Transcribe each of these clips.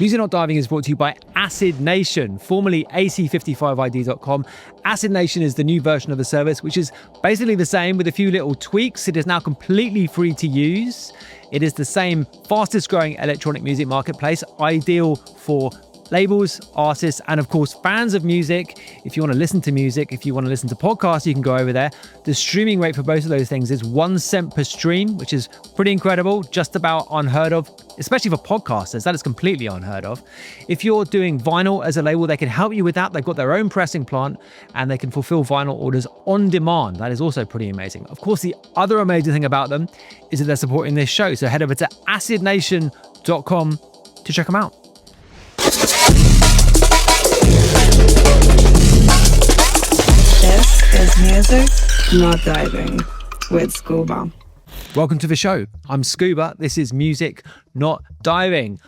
Music Not Diving is brought to you by Acid Nation, formerly AC55ID.com. Acid Nation is the new version of the service, which is basically the same with a few little tweaks. It is now completely free to use. It is the same fastest growing electronic music marketplace, ideal for labels, artists, and of course fans of music. If you want to listen to music, if you want to listen to podcasts, you can go over there. The streaming rate for both of those things is 1 cent per stream, which is pretty incredible, just about unheard of, especially for podcasters. That is completely unheard of. If you're doing vinyl as a label, they can help you with that. They've got their own pressing plant and they can fulfill vinyl orders on demand. That is also pretty amazing. Of course, the other amazing thing about them is that they're supporting this show. So head over to acidnation.com to check them out. This is Music Not Diving with Scuba. Welcome to the show. I'm Scuba. This is Music Not Diving.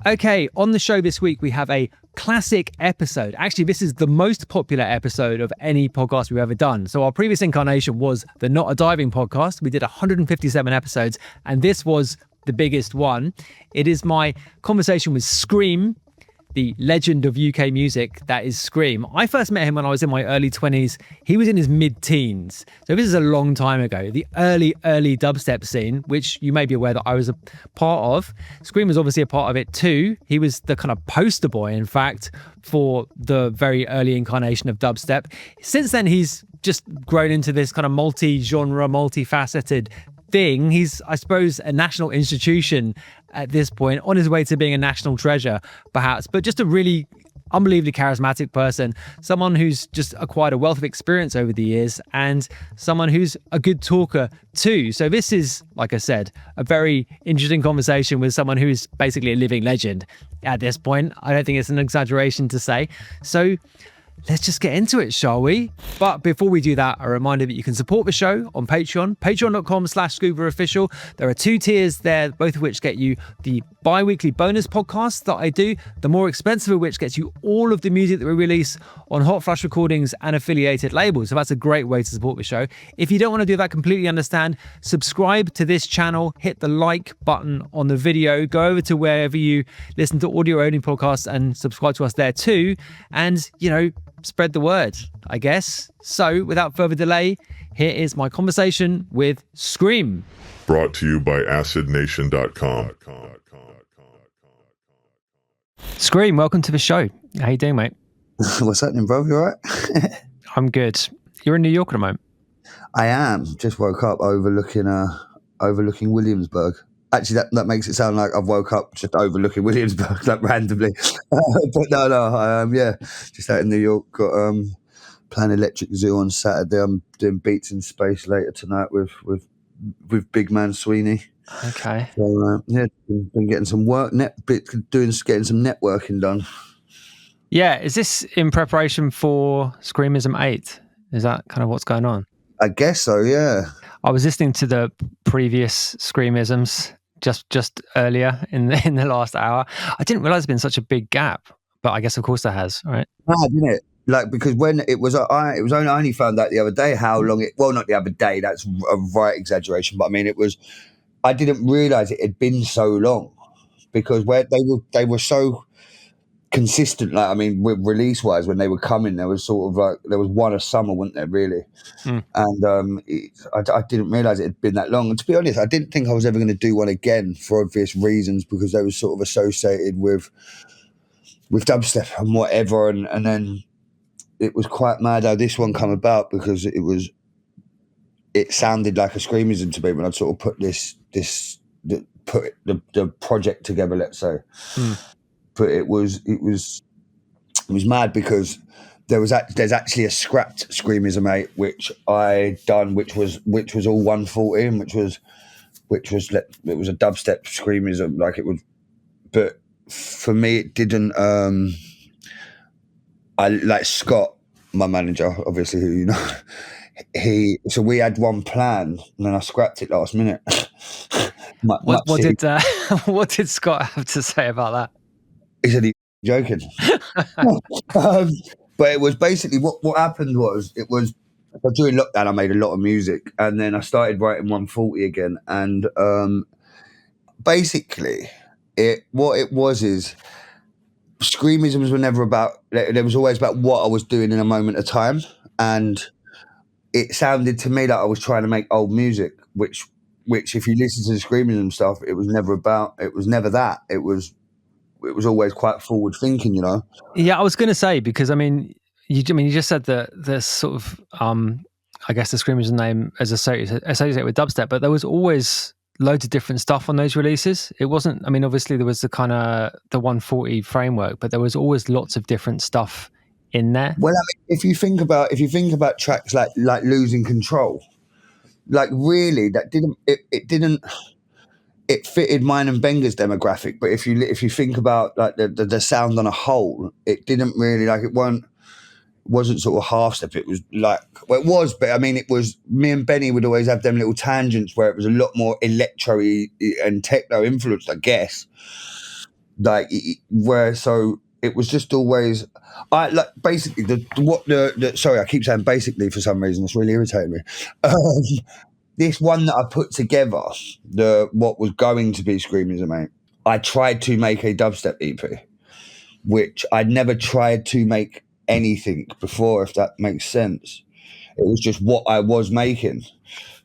Okay, on the show this week, we have a classic episode. Actually, this is the most popular episode of any podcast we've ever done. So our previous incarnation was the Not a Diving podcast. We did 157 episodes, and this was the biggest one. It is my conversation with Skream, the legend of UK music that is Skream. I first met him when I was in my early 20s. He was in his mid-teens. So this is a long time ago. The early dubstep scene, which you may be aware that I was a part of. Skream was obviously a part of it too. He was the kind of poster boy, in fact, for the very early incarnation of dubstep. Since then, he's just grown into this kind of multi-genre, multifaceted thing. He's, I suppose, a national institution at this point, on his way to being a national treasure, perhaps, but just a really unbelievably charismatic person, someone who's just acquired a wealth of experience over the years, and someone who's a good talker too. So this is, like I said, a very interesting conversation with someone who is basically a living legend at this point. I don't think it's an exaggeration to say. So let's just get into it, shall we? But before we do that, a reminder that you can support the show on Patreon, patreon.com/ScubaOfficial. There are 2 tiers there, both of which get you the bi-weekly bonus podcasts that I do, the more expensive of which gets you all of the music that we release on Hot Flash Recordings and affiliated labels. So that's a great way to support the show. If you don't want to do that, completely understand. Subscribe to this channel, hit the like button on the video, go over to wherever you listen to audio-only podcasts and subscribe to us there too. And, you know, spread the word, I guess. So without further delay, here is my conversation with Skream. Brought to you by acidnation.com. Skream, welcome to the show. How you doing, mate? What's happening, bro? You all right? I'm good. You're in New York at the moment. I am. Just woke up overlooking Williamsburg. Actually, that makes it sound like I've woke up just overlooking Williamsburg, like randomly. But no, I am, just out in New York. Got playing Electric Zoo on Saturday. I'm doing Beats in Space later tonight with Big Man Sweeney. Okay. So been getting some work, getting some networking done. Yeah, is this in preparation for Skreamizm 8? Is that kind of what's going on? I guess so, yeah. I was listening to the previous Skreamizms just earlier in the last hour. I didn't realize there's been such a big gap, but I guess of course there has, right? Mad, isn't it? Like, because when it was, I only found out the other day how long it. Well, not the other day. That's a right exaggeration, but I mean, it was. I didn't realize it had been so long, because where they were so consistent. Like, I mean, with release wise, when they were coming, there was sort of like there was one a summer, wasn't there? Really, and I didn't realize it had been that long. And to be honest, I didn't think I was ever going to do one again for obvious reasons, because they were sort of associated with dubstep and whatever, and then. It was quite mad how this one come about, because it sounded like a Skreamizm to me when I'd sort of put the project together, let's say. But it was mad, because there's actually a scrapped Skreamizm 8 which I done, which was all 140, and it was a dubstep Skreamizm, like it would. But for me, it didn't. I like Scott, my manager, obviously, who you know. So we had one plan, and then I scrapped it last minute. What did Scott have to say about that? He said he's joking. But it was basically what happened was during lockdown I made a lot of music, and then I started writing 140 again, and basically what it was is Skreamizms were never about. There was always about what I was doing in a moment of time, and it sounded to me like I was trying to make old music, which if you listen to the Skreamizm stuff, it was never about. It was never that. It was always quite forward thinking, you know. Yeah, I was going to say, because I mean, you just said that there's sort of I guess the Skreamizm name as associated with dubstep, but there was always loads of different stuff on those releases. It wasn't. I mean, obviously there was the kind of the 140 framework, but there was always lots of different stuff in there. Well, I mean, if you think about tracks like Losing Control, like really that didn't it fitted mine and Benga's demographic, but if you think about like the sound on a whole, it didn't really, like, it wasn't sort of half step. It was like, well, it was, but I mean, it was, me and Benny would always have them little tangents where it was a lot more electro-y and techno influenced, I guess. Like where, so it was just always, I like basically sorry, I keep saying basically for some reason, it's really irritating me. This one that I put together, what was going to be Skreamizm, mate, I tried to make a dubstep EP, which I'd never tried to make anything before, if that makes sense. It was just what I was making.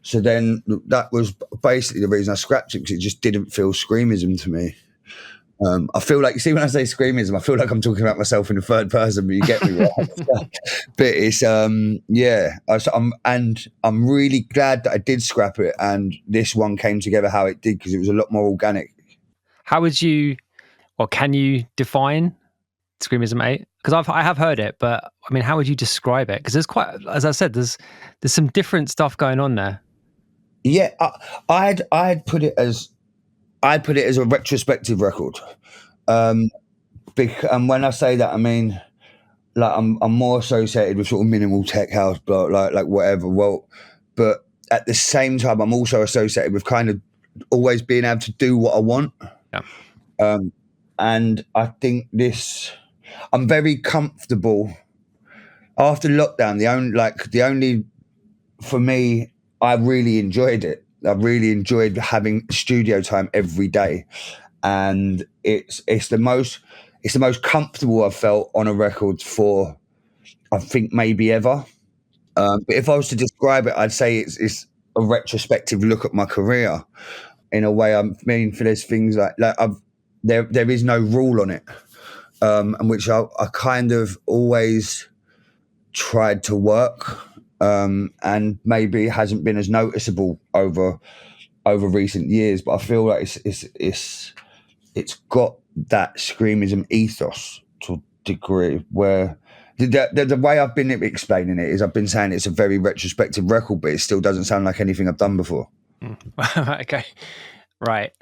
So then that was basically the reason I scrapped it, because it just didn't feel Skreamizm to me. I feel like, you see, when I say Skreamizm, I feel like I'm talking about myself in the third person, but you get me, right? But it's yeah. I'm really glad that I did scrap it, and this one came together how it did, because it was a lot more organic. How would you, or can you define Skreamizm 8? Because I have heard it, but I mean, how would you describe it? Because there's quite, as I said, there's some different stuff going on there. Yeah, I'd put it as a retrospective record. And when I say that, I mean, like, I'm more associated with sort of minimal tech house, but like whatever. Well, but at the same time, I'm also associated with kind of always being able to do what I want. Yeah. And I think I'm very comfortable after lockdown. The only for me, I really enjoyed it. I really enjoyed having studio time every day, and it's the most comfortable I've felt on a record for, I think, maybe ever. But if I was to describe it, I'd say it's a retrospective look at my career in a way. I mean, for there's things like there is no rule on it, and which I kind of always tried to work, and maybe it hasn't been as noticeable over recent years. But I feel like it's got that Skreamizm ethos to a degree, where the way I've been explaining it is I've been saying it's a very retrospective record, but it still doesn't sound like anything I've done before. Okay, right.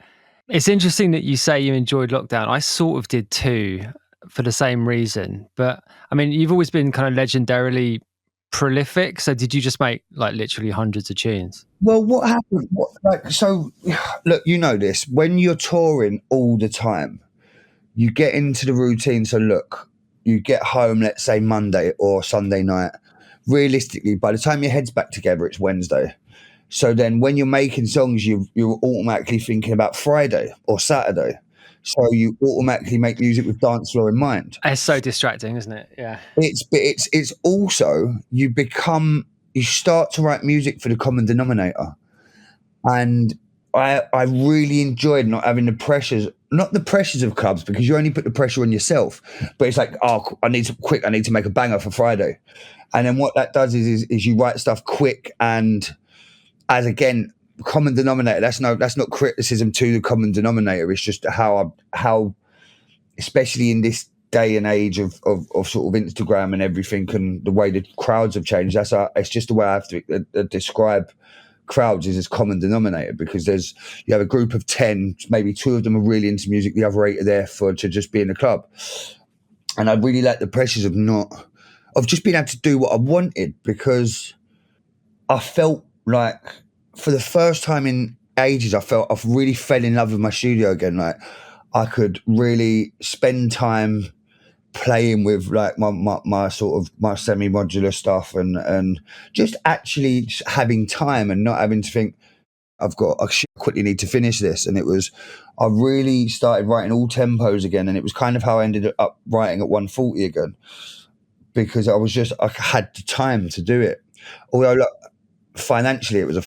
It's interesting that you say you enjoyed lockdown. I sort of did too, for the same reason. But I mean, you've always been kind of legendarily prolific. So did you just make like literally hundreds of tunes? Well, what happened? So look, you know this. When you're touring all the time, you get into the routine. So look, you get home, let's say Monday or Sunday night. Realistically, by the time your head's back together, it's Wednesday. So then when you're making songs, you're automatically thinking about Friday or Saturday. So you automatically make music with dance floor in mind. It's so distracting, isn't it? Yeah. It's also, you start to write music for the common denominator. And I really enjoyed not having not the pressures of clubs, because you only put the pressure on yourself, but it's like, oh, I need to make a banger for Friday. And then what that does is you write stuff quick, and as again, common denominator, that's not criticism to the common denominator. It's just how especially in this day and age of sort of Instagram and everything, and the way the crowds have changed, it's just the way I have to describe crowds is as common denominator, because you have a group of 10, maybe 2 of them are really into music, the other 8 are there to just be in the club. And I really like the pressures of just being able to do what I wanted, because I felt like for the first time in ages, I've really fell in love with my studio again. Like, I could really spend time playing with like my sort of my semi-modular stuff, and just actually having time and not having to think, I quickly need to finish this. And I really started writing all tempos again. And it was kind of how I ended up writing at 140 again, because I had the time to do it. Although look, financially it was a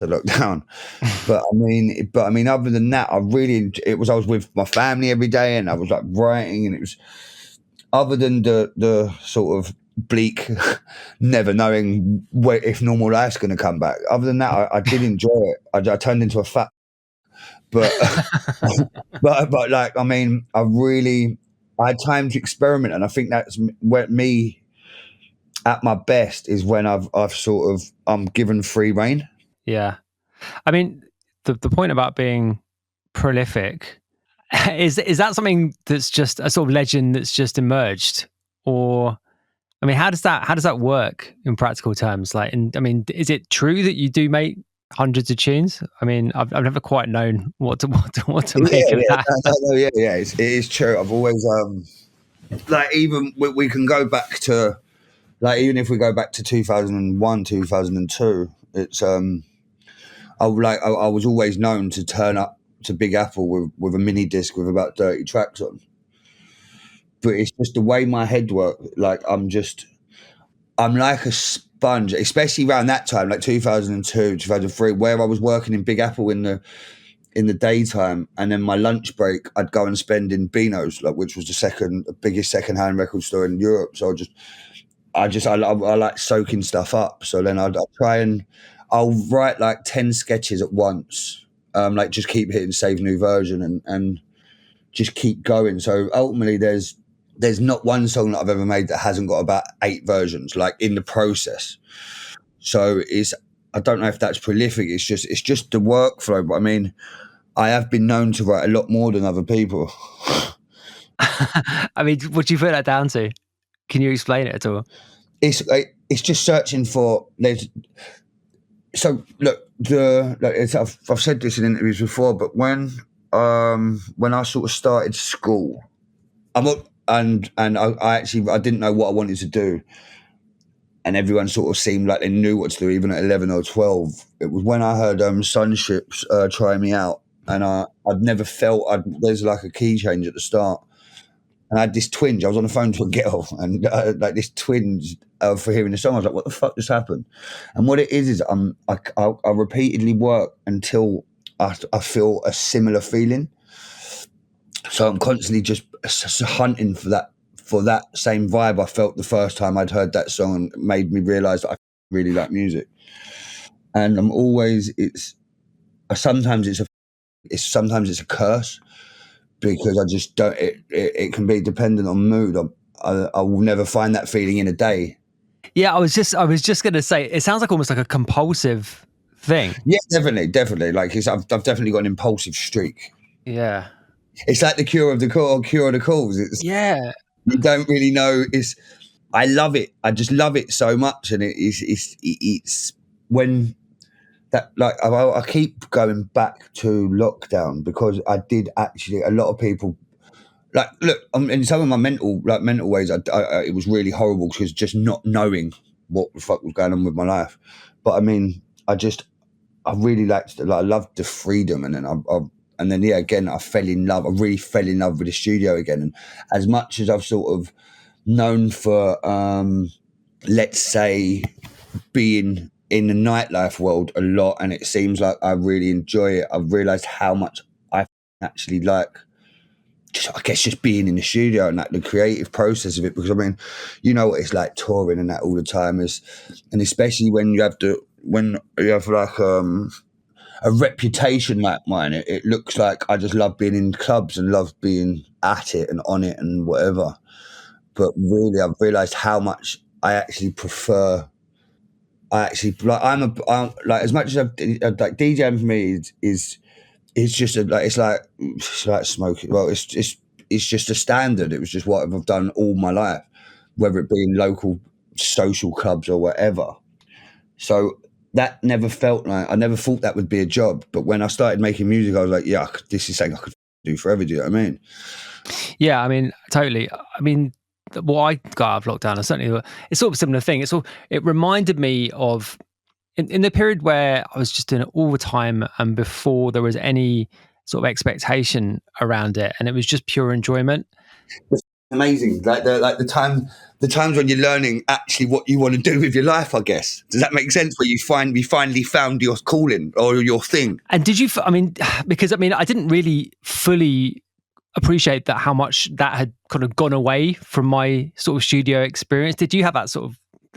lockdown. But I mean, other than that, I was with my family every day, and I was like writing, and it was, other than the sort of bleak, never knowing if normal life's going to come back. Other than that, I did enjoy it. I turned into a fat, but but like, I mean, I had time to experiment, and I think that's where me at my best is when I'm given free rein. Yeah. I mean, the point about being prolific, is that something that's just a sort of legend that's just emerged? Or, I mean, how does that work in practical terms? Like, I mean, is it true that you do make hundreds of tunes? I mean, I've never quite known what to make of that. Yeah, it is true. I've always like, even we can go back to, like, even if we go back to 2001, 2002, it's I was always known to turn up to Big Apple with a mini disc with about 30 tracks on. But it's just the way my head works. Like, I'm like a sponge, especially around that time, like 2002, 2003, where I was working in Big Apple in the daytime, and then my lunch break I'd go and spend in Beano's, like, which was the biggest second-hand record store in Europe. So I like soaking stuff up. So then I'll write like 10 sketches at once, like just keep hitting save new version and just keep going. So ultimately there's not one song that I've ever made that hasn't got about 8 versions, like, in the process. So I don't know if that's prolific. It's just the workflow. But I mean, I have been known to write a lot more than other people. I mean, what do you put that down to? Can you explain it at all? It's just searching for. So look, I've said this in interviews before, but when I sort of started school, and I didn't know what I wanted to do, and everyone sort of seemed like they knew what to do, even at 11 or 12. It was when I heard Sunships Try Me Out, and I'd never felt there's like a key change at the start. And I had this twinge. I was on the phone to a girl, and like this twinge for hearing the song. I was like, "What the fuck just happened?" And what it is I repeatedly work until I feel a similar feeling. So I'm constantly just hunting for that same vibe I felt the first time I'd heard that song, and it made me realise that I really like music. And I'm always sometimes it's a curse. Because I just don't. It can be dependent on mood. I will never find that feeling in a day. Yeah, I was just going to say, it sounds like almost like a compulsive thing. Yeah, definitely. Like, I've definitely got an impulsive streak. Yeah, it's like the cure of the cause. Yeah, you don't really know. I love it. I just love it so much, and it's when. That, like, I keep going back to lockdown, because I did actually, a lot of people, like, look, in some of my mental ways, it was really horrible, because just not knowing what the fuck was going on with my life. But I mean, I really liked it. Like, I loved the freedom, and then I fell in love. I really fell in love with the studio again. And as much as I've sort of known for, let's say, being in the nightlife world a lot, and it seems like I really enjoy it, I've realised how much I actually like, just being in the studio and like the creative process of it. Because I mean, you know what it's like touring and that all the time, and especially when you have like a reputation like mine, it looks like I just love being in clubs and love being at it and on it and whatever. But really, I've realised how much I actually prefer. I'm like, as much as like, DJing for me is just it's like smoking. Well, it's just a standard. It was just what I've done all my life, whether it be in local social clubs or whatever. So that never felt like, I never thought that would be a job. But when I started making music, I was like, yeah, this is something I could do forever. Do you know what I mean? Yeah, I mean, totally. I mean, what I got out of lockdown, and certainly it's sort of a similar thing. It reminded me of in the period where I was just doing it all the time and before there was any sort of expectation around it and it was just pure enjoyment. Amazing. The times when you're learning actually what you want to do with your life, I guess. Does that make sense? Where you finally found your calling or your thing. And did you, because I didn't really fully appreciate that how much that had kind of gone away from my sort of studio experience. Did you have that sort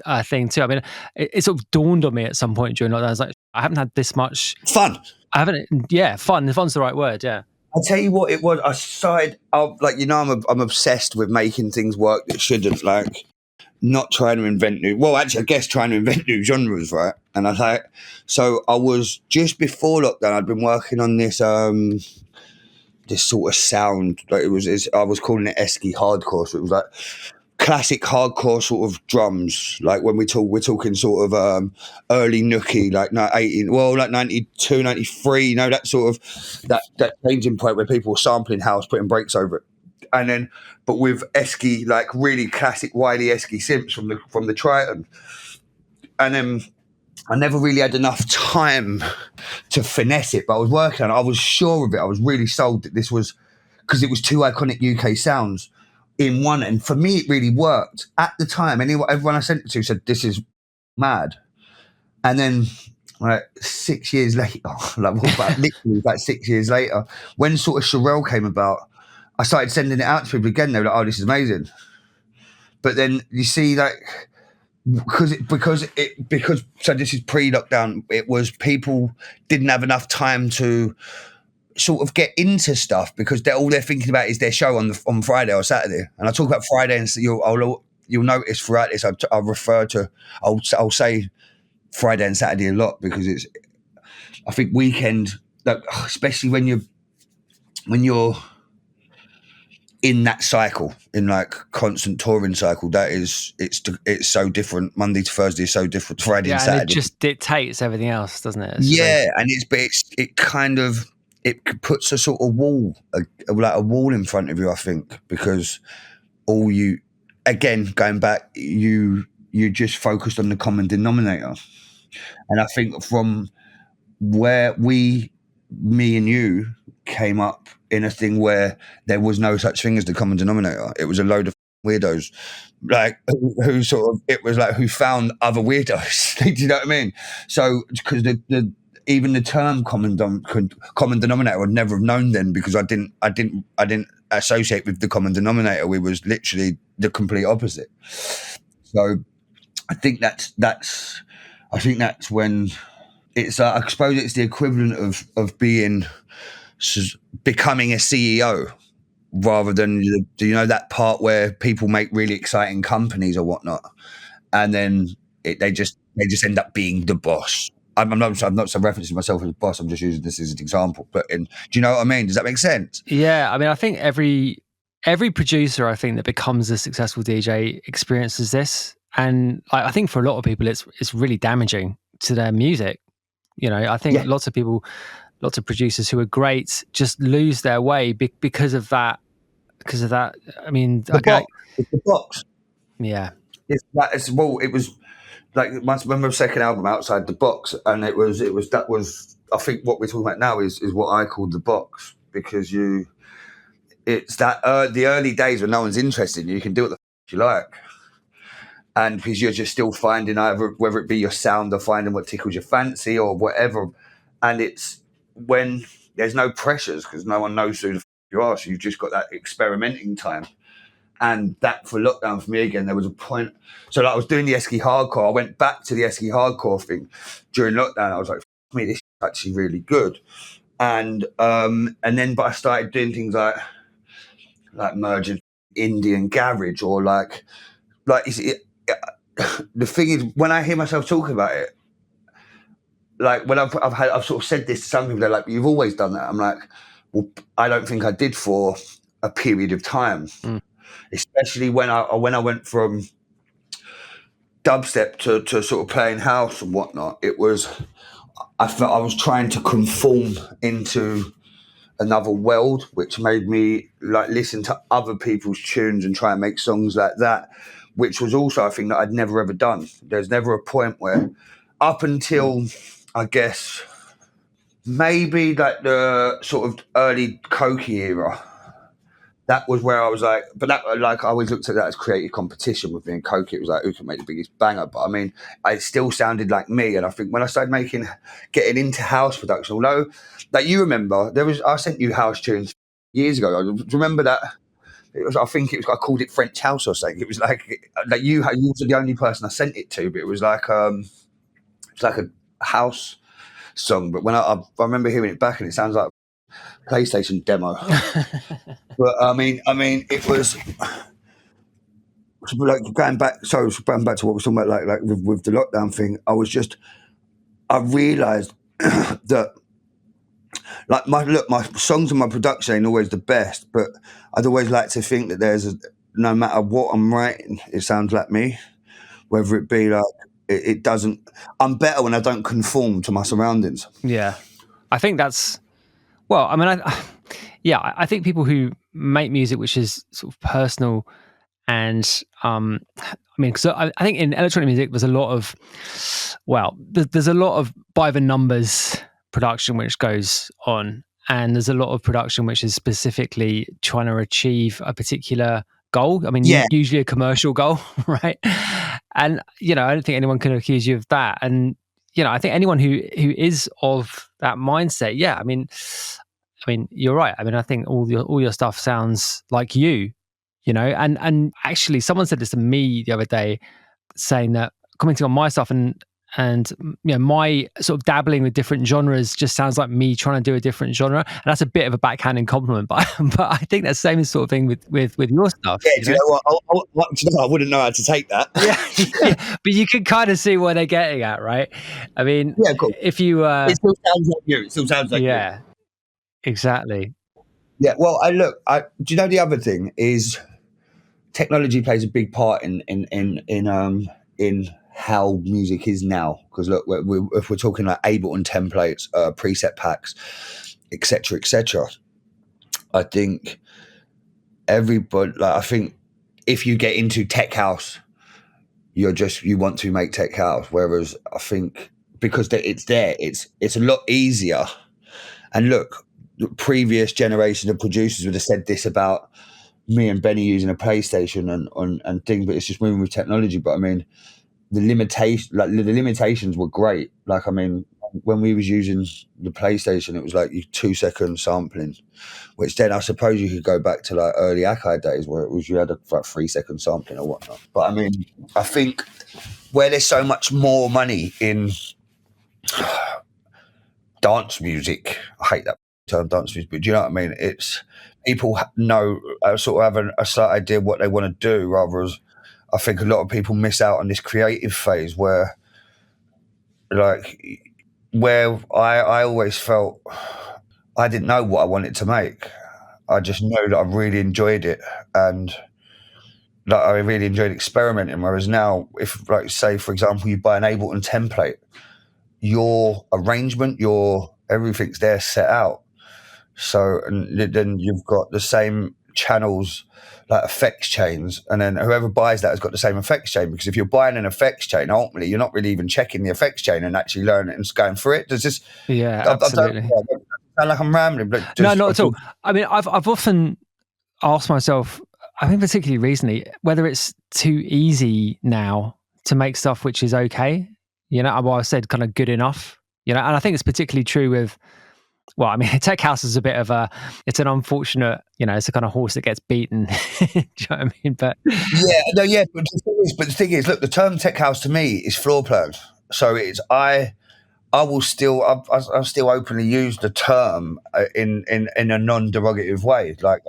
of thing too? I mean, it sort of dawned on me at some point during lockdown. I was like, I haven't had this much fun. Fun. Fun's the right word. Yeah. I'll tell you what it was. I started, I'm obsessed with making things work that shouldn't, like not trying to invent trying to invent new genres, right? And so I was just before lockdown, I'd been working on this sort of sound, like I was calling it Esky hardcore. So it was like classic hardcore sort of drums, like when we're talking sort of early nookie, like 92, 93, that sort of that changing point where people were sampling house, putting breaks over it, and then but with Esky, like really classic Wiley Esky synths from the Triton, and then I never really had enough time to finesse it, but I was working on it. I was sure of it. I was really sold that this was, because it was two iconic UK sounds in one, and for me it really worked at the time. Everyone I sent it to said this is mad, and then like 6 years later, literally 6 years later, when sort of Sherelle came about, I started sending it out to people again. They were like, "Oh, this is amazing," but then you see like because so this is pre-lockdown. It was people didn't have enough time to sort of get into stuff because all they're thinking about is their show on Friday or Saturday. And I talk about Friday, and you'll notice throughout this I'll say Friday and Saturday a lot because I think weekend, like especially when you're in that cycle, in like constant touring cycle, it's so different. Monday to Thursday is so different. Friday and Saturday, and it just dictates everything else, doesn't it? It puts a sort of wall, like a wall in front of you, I think, because going back, you just focused on the common denominator. And I think from where me and you came up in a thing where there was no such thing as the common denominator. It was a load of weirdos, like who found other weirdos. Do you know what I mean? So because even the term common denominator I'd never have known then, because I didn't associate with the common denominator. We was literally the complete opposite. So I think that's when it's I suppose it's the equivalent of becoming a CEO rather than that part where people make really exciting companies or whatnot, and then they just end up being the boss. I'm not referencing myself as a boss. I'm just using this as an example. But do you know what I mean? Does that make sense? Yeah, I mean, I think every producer, I think, that becomes a successful DJ experiences this, and I think for a lot of people, it's really damaging to their music. I think lots of producers who are great just lose their way because of that. I mean, it's the box. Yeah, it was. Like my second album, Outside the Box, and it was I think what we're talking about now is what I call the box, because it's that the early days when no one's interested in you, can do what the you like, and because you're just still finding either whether it be your sound or finding what tickles your fancy or whatever, and it's when there's no pressures because no one knows who the you are, so you've just got that experimenting time. And that for lockdown for me again, there was a point. So like I was doing the Esky hardcore. I went back to the Esky hardcore thing during lockdown. I was like, "Me, this is actually really good." And then, but I started doing things like merging Indian garage or like the thing is, when I hear myself talking about it, like when I've sort of said this to some people, they're like, "You've always done that." I'm like, well, I don't think I did for a period of time. Especially when I went from dubstep to sort of playing house and whatnot, I felt I was trying to conform into another world, which made me like listen to other people's tunes and try and make songs like that, which was also a thing that I'd never ever done. There's never a point where up until, I guess, maybe like the sort of early Cokie era. That was where I was like, but that, like, I always looked at that as creative competition with me and Cokie. It was like, who can make the biggest banger? But I mean, it still sounded like me. And I think when I started getting into house production, although, like, you remember, I sent you house tunes years ago. I remember that. I called it French House or something. It was like you were the only person I sent it to, but it was like a house song. But when I remember hearing it back, and it sounds like a PlayStation demo. But I mean, it was like going back to what we were talking about, like with the lockdown thing. I realised that. Like my songs and my production ain't always the best, but I'd always like to think that no matter what I'm writing, it sounds like me. Whether it be like it doesn't. I'm better when I don't conform to my surroundings. Yeah, I think that's. Well, I mean, I think people who make music which is sort of personal, and I mean, because I think in electronic music there's a lot of, there's a lot of by the numbers production which goes on, and there's a lot of production which is specifically trying to achieve a particular goal. I mean, usually a commercial goal, right? And I don't think anyone can accuse you of that. And I think anyone who is of that mindset, I mean, you're right. I mean, I think all your stuff sounds like you, and actually someone said this to me the other day, saying that, commenting on my stuff, and my sort of dabbling with different genres just sounds like me trying to do a different genre, and that's a bit of a backhanded compliment, but I think that's the same sort of thing with your stuff. Yeah, do you know what? I wouldn't know how to take that. yeah, but you can kind of see what they're getting at, right? I mean, cool. If you, it still sounds like you. It still sounds like you. Exactly. Yeah. Well, do you know the other thing is technology plays a big part in how music is now, because look, if we're talking like Ableton templates, preset packs, etc., I think everybody, like, I think if you get into tech house, you want to make tech house, whereas I think because it's there, it's a lot easier. And look, the previous generation of producers would have said this about me and Benny using a PlayStation and things, but it's just moving with technology. But I mean, the limitations were great. Like, I mean, when we was using the PlayStation, it was like 2-second sampling, which then I suppose you could go back to like early Akai days where it was you had a 3-second sampling or whatnot. But I mean, I think where there's so much more money in dance music, I hate that term, dance music, but do you know what I mean? It's people know sort of have a slight idea of what they want to do, rather as I think a lot of people miss out on this creative phase where I always felt I didn't know what I wanted to make. I just know that I really enjoyed it, and that I really enjoyed experimenting. Whereas now, if, like, say, for example, you buy an Ableton template, your arrangement, everything's there set out. So, and then you've got the same channels, like effects chains, and then whoever buys that has got the same effects chain, because if you're buying an effects chain, ultimately you're not really even checking the effects chain and actually learning it and going through it. There's just absolutely. I sound like I'm rambling, but no, not at all. I mean, I've often asked myself, I think particularly recently, whether it's too easy now to make stuff which is okay. I said kind of good enough. And I think it's particularly true with. Well, I mean, tech house is a bit of it's an unfortunate, it's a kind of horse that gets beaten. Do you know what I mean? But But the thing is, look, the term tech house to me is floor plan. So I will still, I still openly use the term in a non-derogative way. Like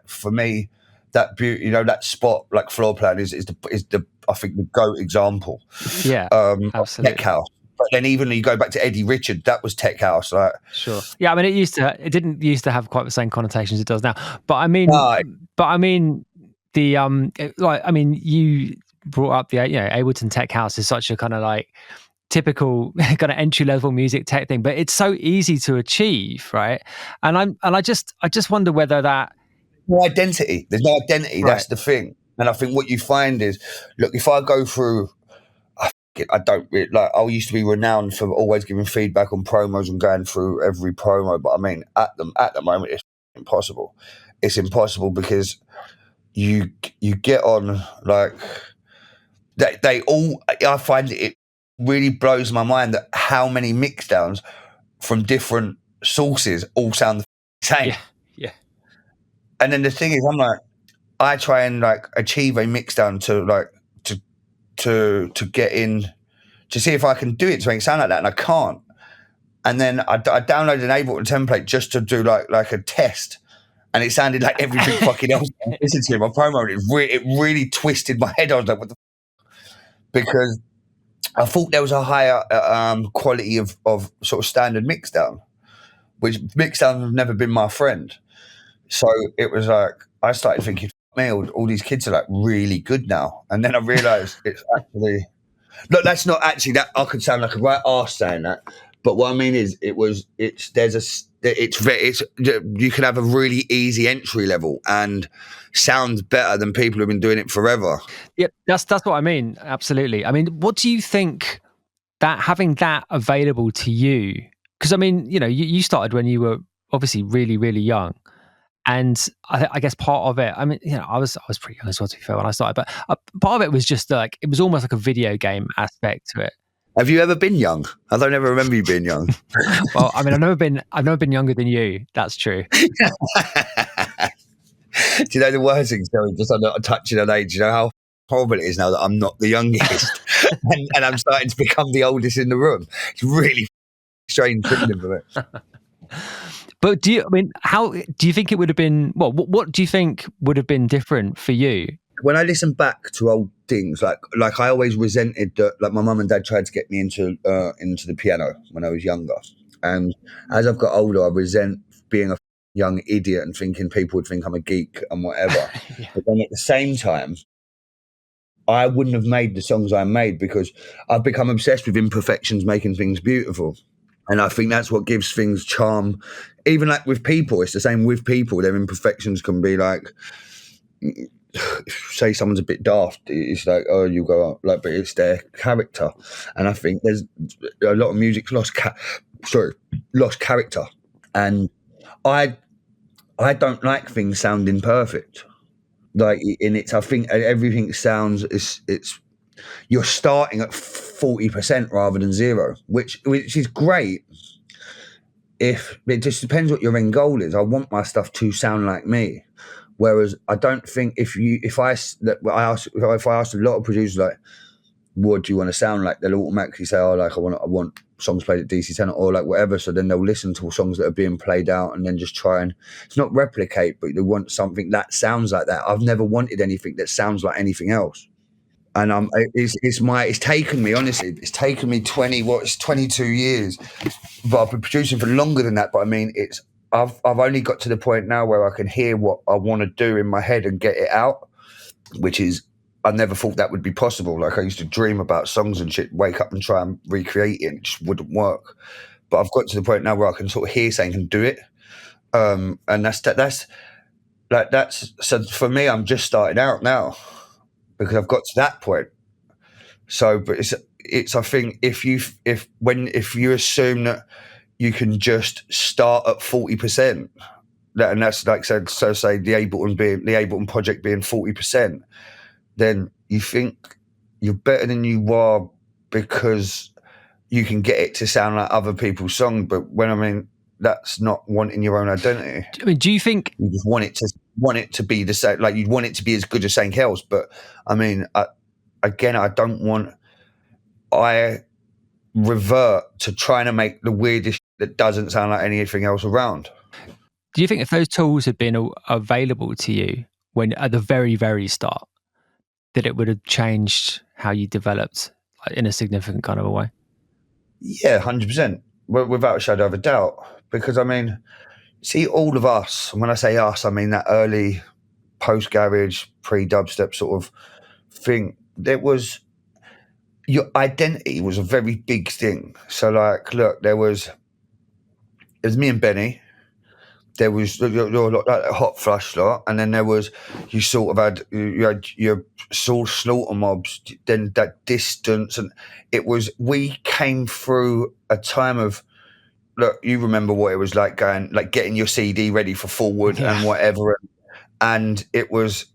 for me, that beauty, that spot, like floor plan is the I think the GOAT example. Yeah, absolutely. Tech house. But then even you go back to Eddie Richard, that was tech house, right? Sure. Yeah, I mean, it didn't used to have quite the same connotations it does now. But I mean, you brought up the Ableton tech house is such a kind of like typical kind of entry level music tech thing, but it's so easy to achieve, right? And I just wonder whether that no identity. There's no identity. Right. That's the thing. And I think what you find is, look, if I go through I don't really, like, I used to be renowned for always giving feedback on promos and going through every promo, but I mean, at the moment, it's impossible. It's impossible because you get on, like, they all, I find it really blows my mind that how many mixdowns from different sources all sound the same. Yeah. And then the thing is, I'm like, I try and like achieve a mixdown to like to get in to see if I can do it to make it sound like that, and I can't. And then I downloaded an Ableton template just to do like a test, and it sounded like everything fucking else. I listened to my promo, it really twisted my head. I was like, what the because I thought there was a higher quality of sort of standard mixdown, which mixdown have never been my friend. So it was like I started thinking, man, all these kids are like really good now, and then I realised it's actually look. That's not actually that. I could sound like a right arse saying that, but what I mean is, it's you can have a really easy entry level and sounds better than people who've been doing it forever. Yeah, that's what I mean. Absolutely. I mean, what do you think that having that available to you? Because I mean, you started when you were obviously really, really young. And I guess part of it, I mean, I was pretty young as well, to be fair, when I started, but part of it was just like, it was almost like a video game aspect to it. Have you ever been young? I don't ever remember you being young. Well, I mean, I've never been younger than you. That's true. Do you know the worst thing, Terry, just on touching an age, you know how horrible it is now that I'm not the youngest and I'm starting to become the oldest in the room. It's really strange feeling for me. But how do you think it would have been? Well, what do you think would have been different for you? When I listen back to old things, like I always resented that, like my mum and dad tried to get me into the piano when I was younger, and as I've got older, I resent being a young idiot and thinking people would think I'm a geek and whatever. Yeah. But then at the same time, I wouldn't have made the songs I made because I've become obsessed with imperfections, making things beautiful. And I think that's what gives things charm. Even like with people, it's the same with people. Their imperfections can be like, say someone's a bit daft. It's like, oh, you go up, like, but it's their character. And I think there's a lot of music's lost character. And I don't like things sounding perfect. Like in it, I think everything sounds it's you're starting at 40% rather than 0, which is great. If it just depends what your end goal is. I want my stuff to sound like me, whereas I don't think if I ask a lot of producers like, what do you want to sound like, they'll automatically say, oh, like I want songs played at DC 10 or like whatever. So then they'll listen to songs that are being played out and then just try and it's not replicate, but they want something that sounds like that. I've never wanted anything that sounds like anything else. And it's taken me, honestly, it's taken me 22 years, but I've been producing for longer than that. But I mean, I've only got to the point now where I can hear what I want to do in my head and get it out, which is, I never thought that would be possible. Like I used to dream about songs and shit, wake up and try and recreate it, and it just wouldn't work. But I've got to the point now where I can sort of hear something and do it. And that's so for me, I'm just starting out now because I've got to that point. So, but it's I think if you assume that you can just start at 40%, and that's like so say the Ableton project being 40%. Then you think you're better than you are because you can get it to sound like other people's songs. But that's not wanting your own identity. I mean, do you think you just want it to be the same? Like you'd want it to be as good as something else. But I mean, I revert to trying to make the weirdest that doesn't sound like anything else around. Do you think if those tools had been available to you when at the very, very start, that it would have changed how you developed in a significant kind of a way? Yeah, 100%, without a shadow of a doubt. Because I mean, see, all of us, and when I say us, I mean that early post-garage, pre-dubstep sort of thing, your identity was a very big thing. So like, look, it was me and Benny, there was like hot flush lot, and then there was you sort of had your slaughter mobs, then that distance, and we came through a time of, look, you remember what it was like going, like getting your CD ready for Forward and whatever, and it was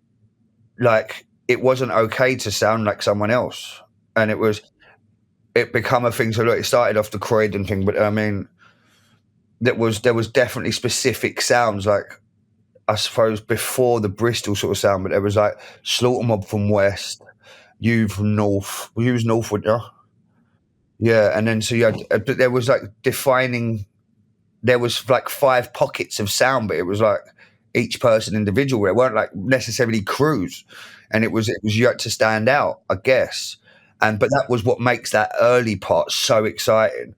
like it wasn't okay to sound like someone else, and it become a thing. So look, it started off the Croydon thing, but I mean, there was definitely specific sounds, like I suppose before the Bristol sort of sound, but there was like Slaughter Mob from West, you from North. Well, you was North, weren't you? Yeah, and then so you had, but there was like there was like 5 pockets of sound, but it was like each person individual. It weren't like necessarily crews, and it was you had to stand out, I guess. But that was what makes that early part so exciting.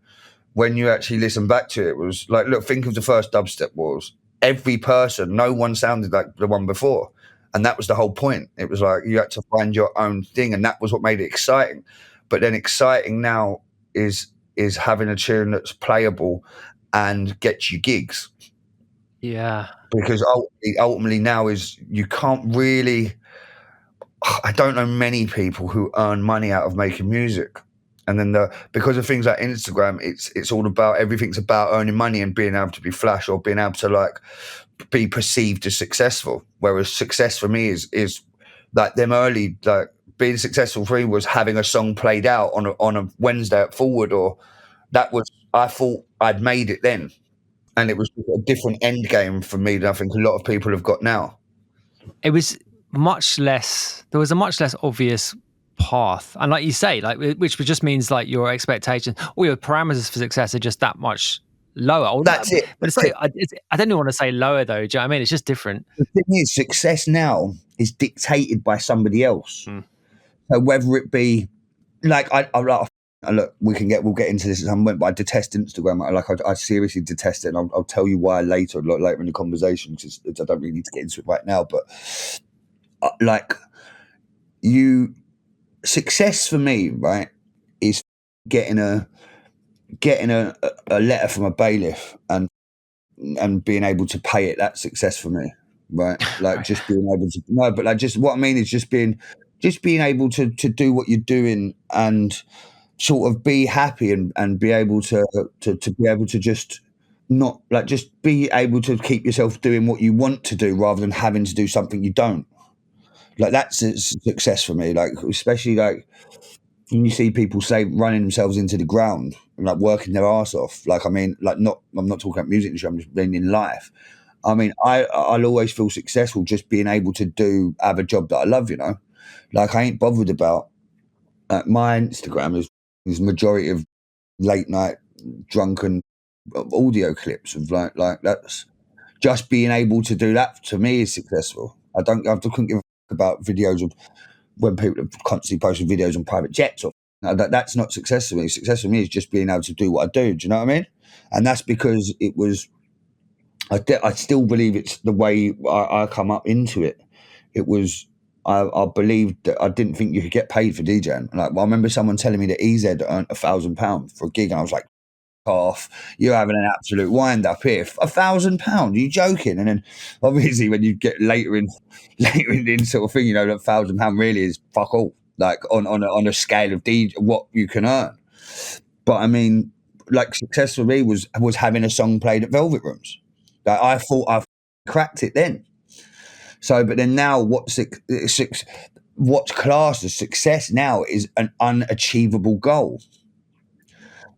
When you actually listen back to it, it was like, look, think of the first Dubstep wars. Every person, no one sounded like the one before. And that was the whole point. It was like you had to find your own thing, and that was what made it exciting. But then exciting now is having a tune that's playable and gets you gigs. Yeah. Because ultimately now is you can't really, I don't know many people who earn money out of making music. And then because of things like Instagram, it's all about, everything's about earning money and being able to be flash or being able to like be perceived as successful. Whereas success for me is like them early, like being successful for me was having a song played out on a Wednesday at Forward, or that was, I thought I'd made it then. And it was a different end game for me than I think a lot of people have got now. It was there was a much less obvious path, and like you say, like, which just means like your expectations or your parameters for success are just that much lower. That's it. But it's like, I don't even want to say lower though. Do you know what I mean? It's just different. The thing is, success now is dictated by somebody else. So whether it be like look, we'll get into this at some point, but I detest Instagram. I seriously detest it, and I'll tell you why later in the conversation, because I don't really need to get into it right now. But success for me, right, is getting a letter from a bailiff and being able to pay it. That's success for me, right? Like just being able to but like just what I mean is just being able to do what you're doing and sort of be happy and be able to be able to just not like just be able to keep yourself doing what you want to do rather than having to do something you don't. Like that's a success for me. Like especially like when you see people say running themselves into the ground and like working their ass off. Like I mean, like I'm not talking about music industry. I'm just being in life. I mean, I'll always feel successful just being able to have a job that I love. You know, like I ain't bothered about my Instagram is majority of late night drunken audio clips of like that's just being able to do that to me is successful. I couldn't give a fuck about videos of when people are constantly posting videos on private jets or that's not success for me. Success for me is just being able to do what I do. Do you know what I mean? And that's because it was. I still believe it's the way I come up into it. It was. I believed that I didn't think you could get paid for DJing. Like, I remember someone telling me that EZ earned £1,000 for a gig, and I was like, "Off, you're having an absolute wind up here. £1,000? Are you joking?" And then, obviously, when you get later in sort of thing, you know, that £1,000 really is fuck all. Like on a scale of DJ, what you can earn. But I mean, like success for me was having a song played at Velvet Rooms. Like I thought I cracked it then. So, but then now what's classed as success now is an unachievable goal.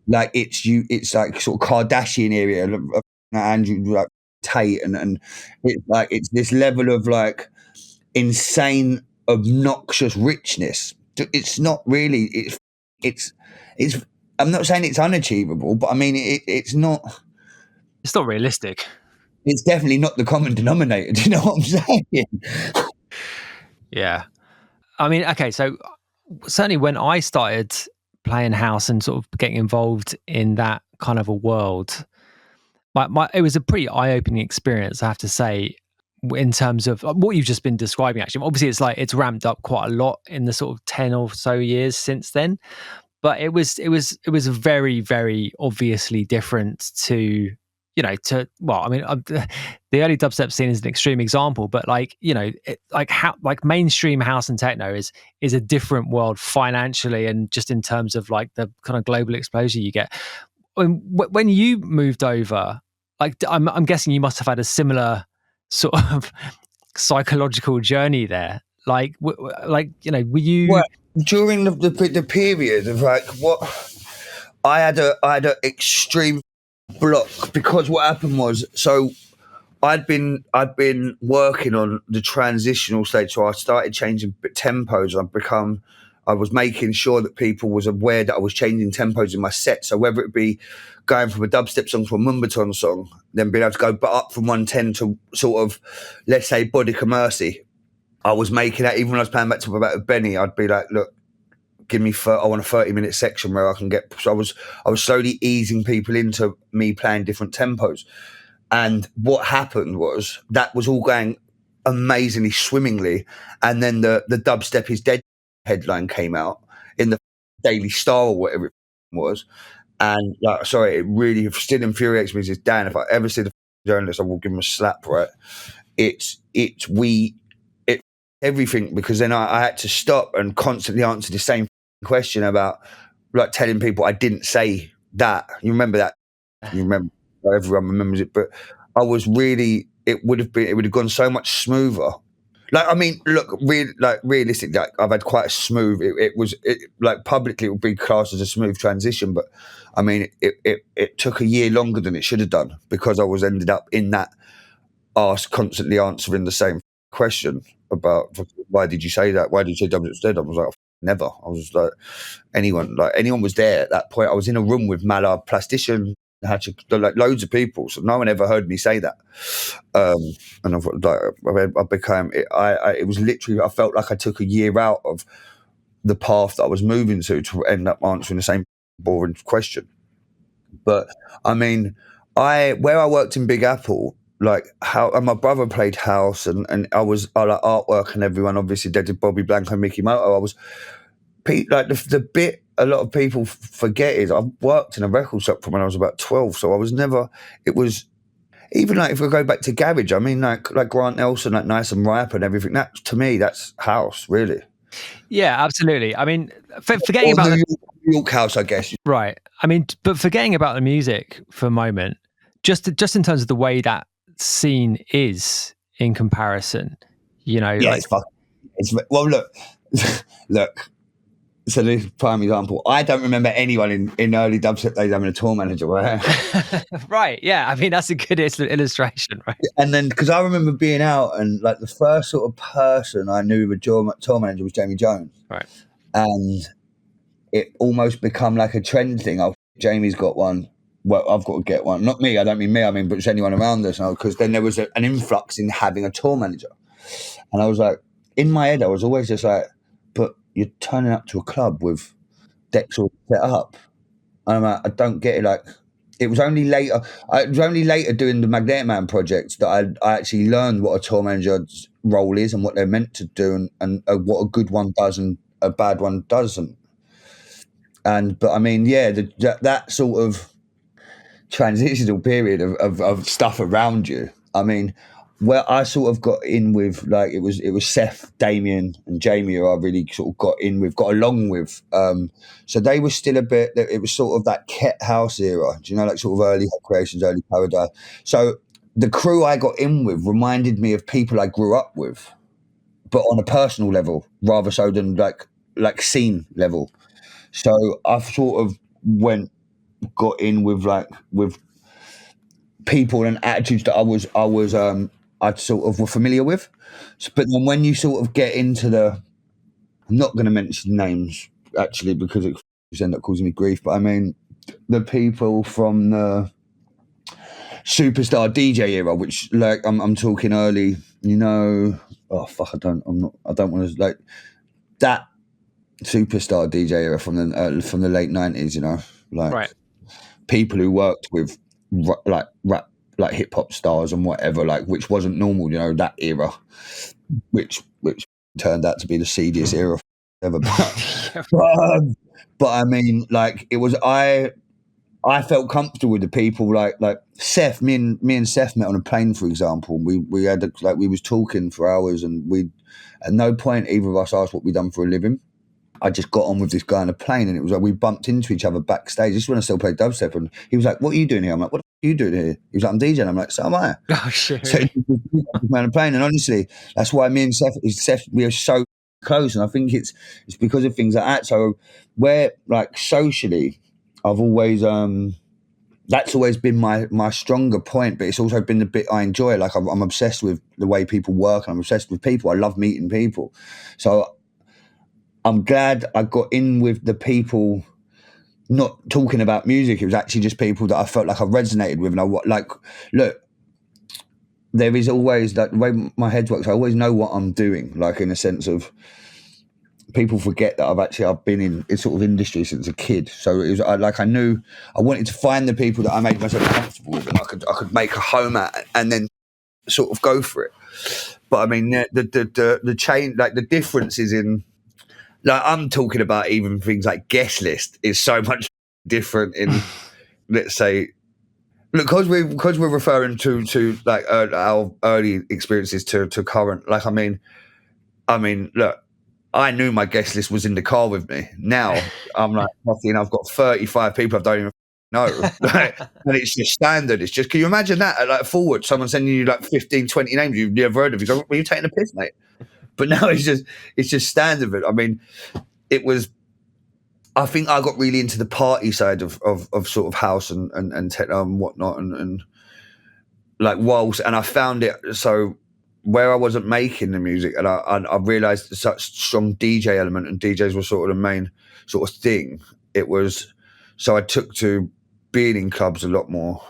Like it's like sort of Kardashian area, Andrew like Tate, and it's like it's this level of like insane, obnoxious richness. It's not really. It's. I'm not saying it's unachievable, but I mean it's not. It's not realistic. It's definitely not the common denominator. Do you know what I'm saying? Yeah. I mean, okay, so certainly when I started playing house and sort of getting involved in that kind of a world, it was a pretty eye-opening experience, I have to say, in terms of what you've just been describing. Actually, obviously, it's ramped up quite a lot in the sort of 10 or so years since then. But it was very, very obviously different to the early dubstep scene is an extreme example, but like mainstream house and techno is a different world financially and just in terms of like the kind of global exposure you get. When you moved over, like I'm guessing you must have had a similar sort of psychological journey there. Like, were you? Well, during the period of like what I had a extreme block, because what happened was, so I'd been working on the transitional stage, so I started changing tempos. I was making sure that people was aware that I was changing tempos in my set. So whether it be going from a dubstep song to a Mumbaton song, then being able to go up from 110 to sort of, let's say, Bodica Mercy, I was making that. Even when I was playing back to about Benny, I'd be like, look, give me I want a 30-minute section where I can get. So I was slowly easing people into me playing different tempos. And what happened was that was all going amazingly swimmingly. And then the Dubstep is Dead headline came out in the Daily Star or whatever it was. And like, sorry, it really still infuriates me as Dan. If I ever see the journalist, I will give him a slap, right? It's everything, because then I had to stop and constantly answer the same question about like telling people I didn't say that. You remember that? You remember? Everyone remembers it, but I was really. It would have gone so much smoother. Like, I mean, look, realistically, like, I've had quite a smooth. Like publicly, it would be classed as a smooth transition, but I mean, it took a year longer than it should have done because I was ended up in that constantly answering the same question about why did you say that? Why did you say W instead? I was like, never. I was like, anyone was there at that point. I was in a room with Mallard, plastician, like loads of people, so no one ever heard me say that. And I became. It was literally. I felt like I took a year out of the path that I was moving to end up answering the same boring question. But I mean, where I worked in Big Apple. Like and my brother played house, and I like artwork, and everyone obviously did Bobby Blanco, Mickey Moto. I was like the bit a lot of people forget is I've worked in a record shop from when I was about 12, so I was never. It was even like if we go back to garage. I mean, like Grant Nelson, like Nice and Ripe and everything. That to me, that's house, really. Yeah, absolutely. I mean, forgetting about New York house, I guess. Right. I mean, but forgetting about the music for a moment, just in terms of the way that scene is in comparison, Yeah, like well, look. So this prime example, I don't remember anyone in early dubstep days having a tour manager, right? Right. Yeah. I mean, that's a good illustration, right? And then because I remember being out and like the first sort of person I knew with a tour manager was Jamie Jones, right? And it almost become like a trend thing. Oh, Jamie's got one. Well, I've got to get one. Not me. I don't mean me. I mean, but it's anyone around us. Because then there was an influx in having a tour manager, and I was like, in my head, I was always just like, but you're turning up to a club with decks all set up. And I'm like, I don't get it. Like, it was only later. Doing the Magnetic Man project that I actually learned what a tour manager's role is and what they're meant to do, and what a good one does and a bad one doesn't. But I mean, yeah, that sort of transitional period of stuff around you. I mean, where I sort of got in with, like, it was Seth, Damien, and Jamie who I really sort of got along with. So they were still a bit. It was sort of that Ket House era. Do you know, like sort of early Hot Creations, early Paradise. So the crew I got in with reminded me of people I grew up with, but on a personal level rather so than like scene level. So I sort of got in with people and attitudes that I sort of were familiar with. But then when you sort of get into I'm not going to mention names actually because it end up causing me grief. But I mean, the people from the superstar DJ era, which like I'm talking early, oh fuck, I don't want to like that superstar DJ era from the late 90s, Right. people who worked with like rap, like hip hop stars and whatever, like which wasn't normal, that era, which turned out to be the seediest era ever. But I mean, like it was I felt comfortable with the people like Seth. Me and Seth met on a plane, for example. We had we was talking for hours, and we at no point either of us asked what we'd done for a living. I just got on with this guy on a plane, and it was like we bumped into each other backstage. This is when I still played dubstep, and he was like, "What are you doing here?" I'm like, "What are you doing here?" He was like, "I'm DJing." I'm like, "So am I." Oh shit! So on a plane, and honestly, that's why me and Seth, we are so close, and I think it's because of things like that. So where like socially, I've always that's always been my stronger point, but it's also been the bit I enjoy. Like I'm obsessed with the way people work, and I'm obsessed with people. I love meeting people, so I'm glad I got in with the people, not talking about music. It was actually just people that I felt like I resonated with. And look, there is always that the way my head works. I always know what I'm doing, like in a sense of people forget that I've been in this sort of industry since a kid. So it was I knew I wanted to find the people that I made myself comfortable with, and I could make a home at, and then sort of go for it. But I mean, the change, like the difference is in, like I'm talking about even things like guest list is so much different in, let's say, look, because we're referring to like our early experiences to current. Like I mean, look, I knew my guest list was in the car with me. Now I'm like, I've got 35 people I don't even know, and it's just standard. It's just, can you imagine that? Like forward, someone sending you like 15, 20 names you've never heard of. You go, were you taking a piss, mate? But now it's just standard. I mean, it was. I think I got really into the party side of sort of house and techno and whatnot, and like whilst, and I found it so where I wasn't making the music, and I realised such strong DJ element, and DJs were sort of the main sort of thing. It was, so I took to being in clubs a lot more.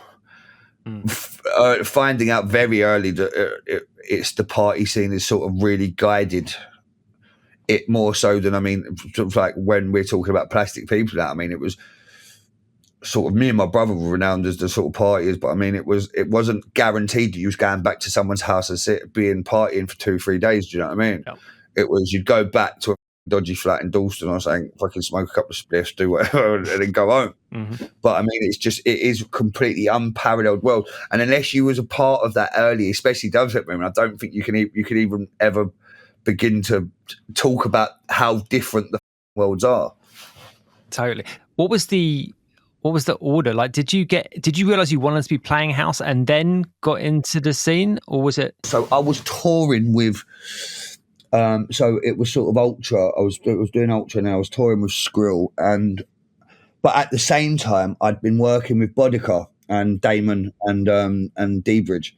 Finding out very early that it's the party scene is sort of really guided it more so than, I mean, sort of like when we're talking about Plastic People, I mean, it was sort of me and my brother were renowned as the sort of partiers, but I mean, it wasn't guaranteed that you was going back to someone's house and being partying for 2-3 days. Do you know what I mean? Yep. It was, you'd go back to a dodgy flat in Dalston or something, fucking smoke a couple of spliffs, do whatever, and then go home. Mm-hmm. But I mean, it is a completely unparalleled world, and unless you was a part of that early, especially dubstep movement, I don't think you could even ever begin to talk about how different the worlds are. Totally. What was the order? Like, did you realize you wanted to be playing house and then got into the scene, or was it? So I was touring with, so it was sort of ultra. I was doing ultra, and I was touring with Skrill, but at the same time, I'd been working with Bodica and Damon and D-Bridge,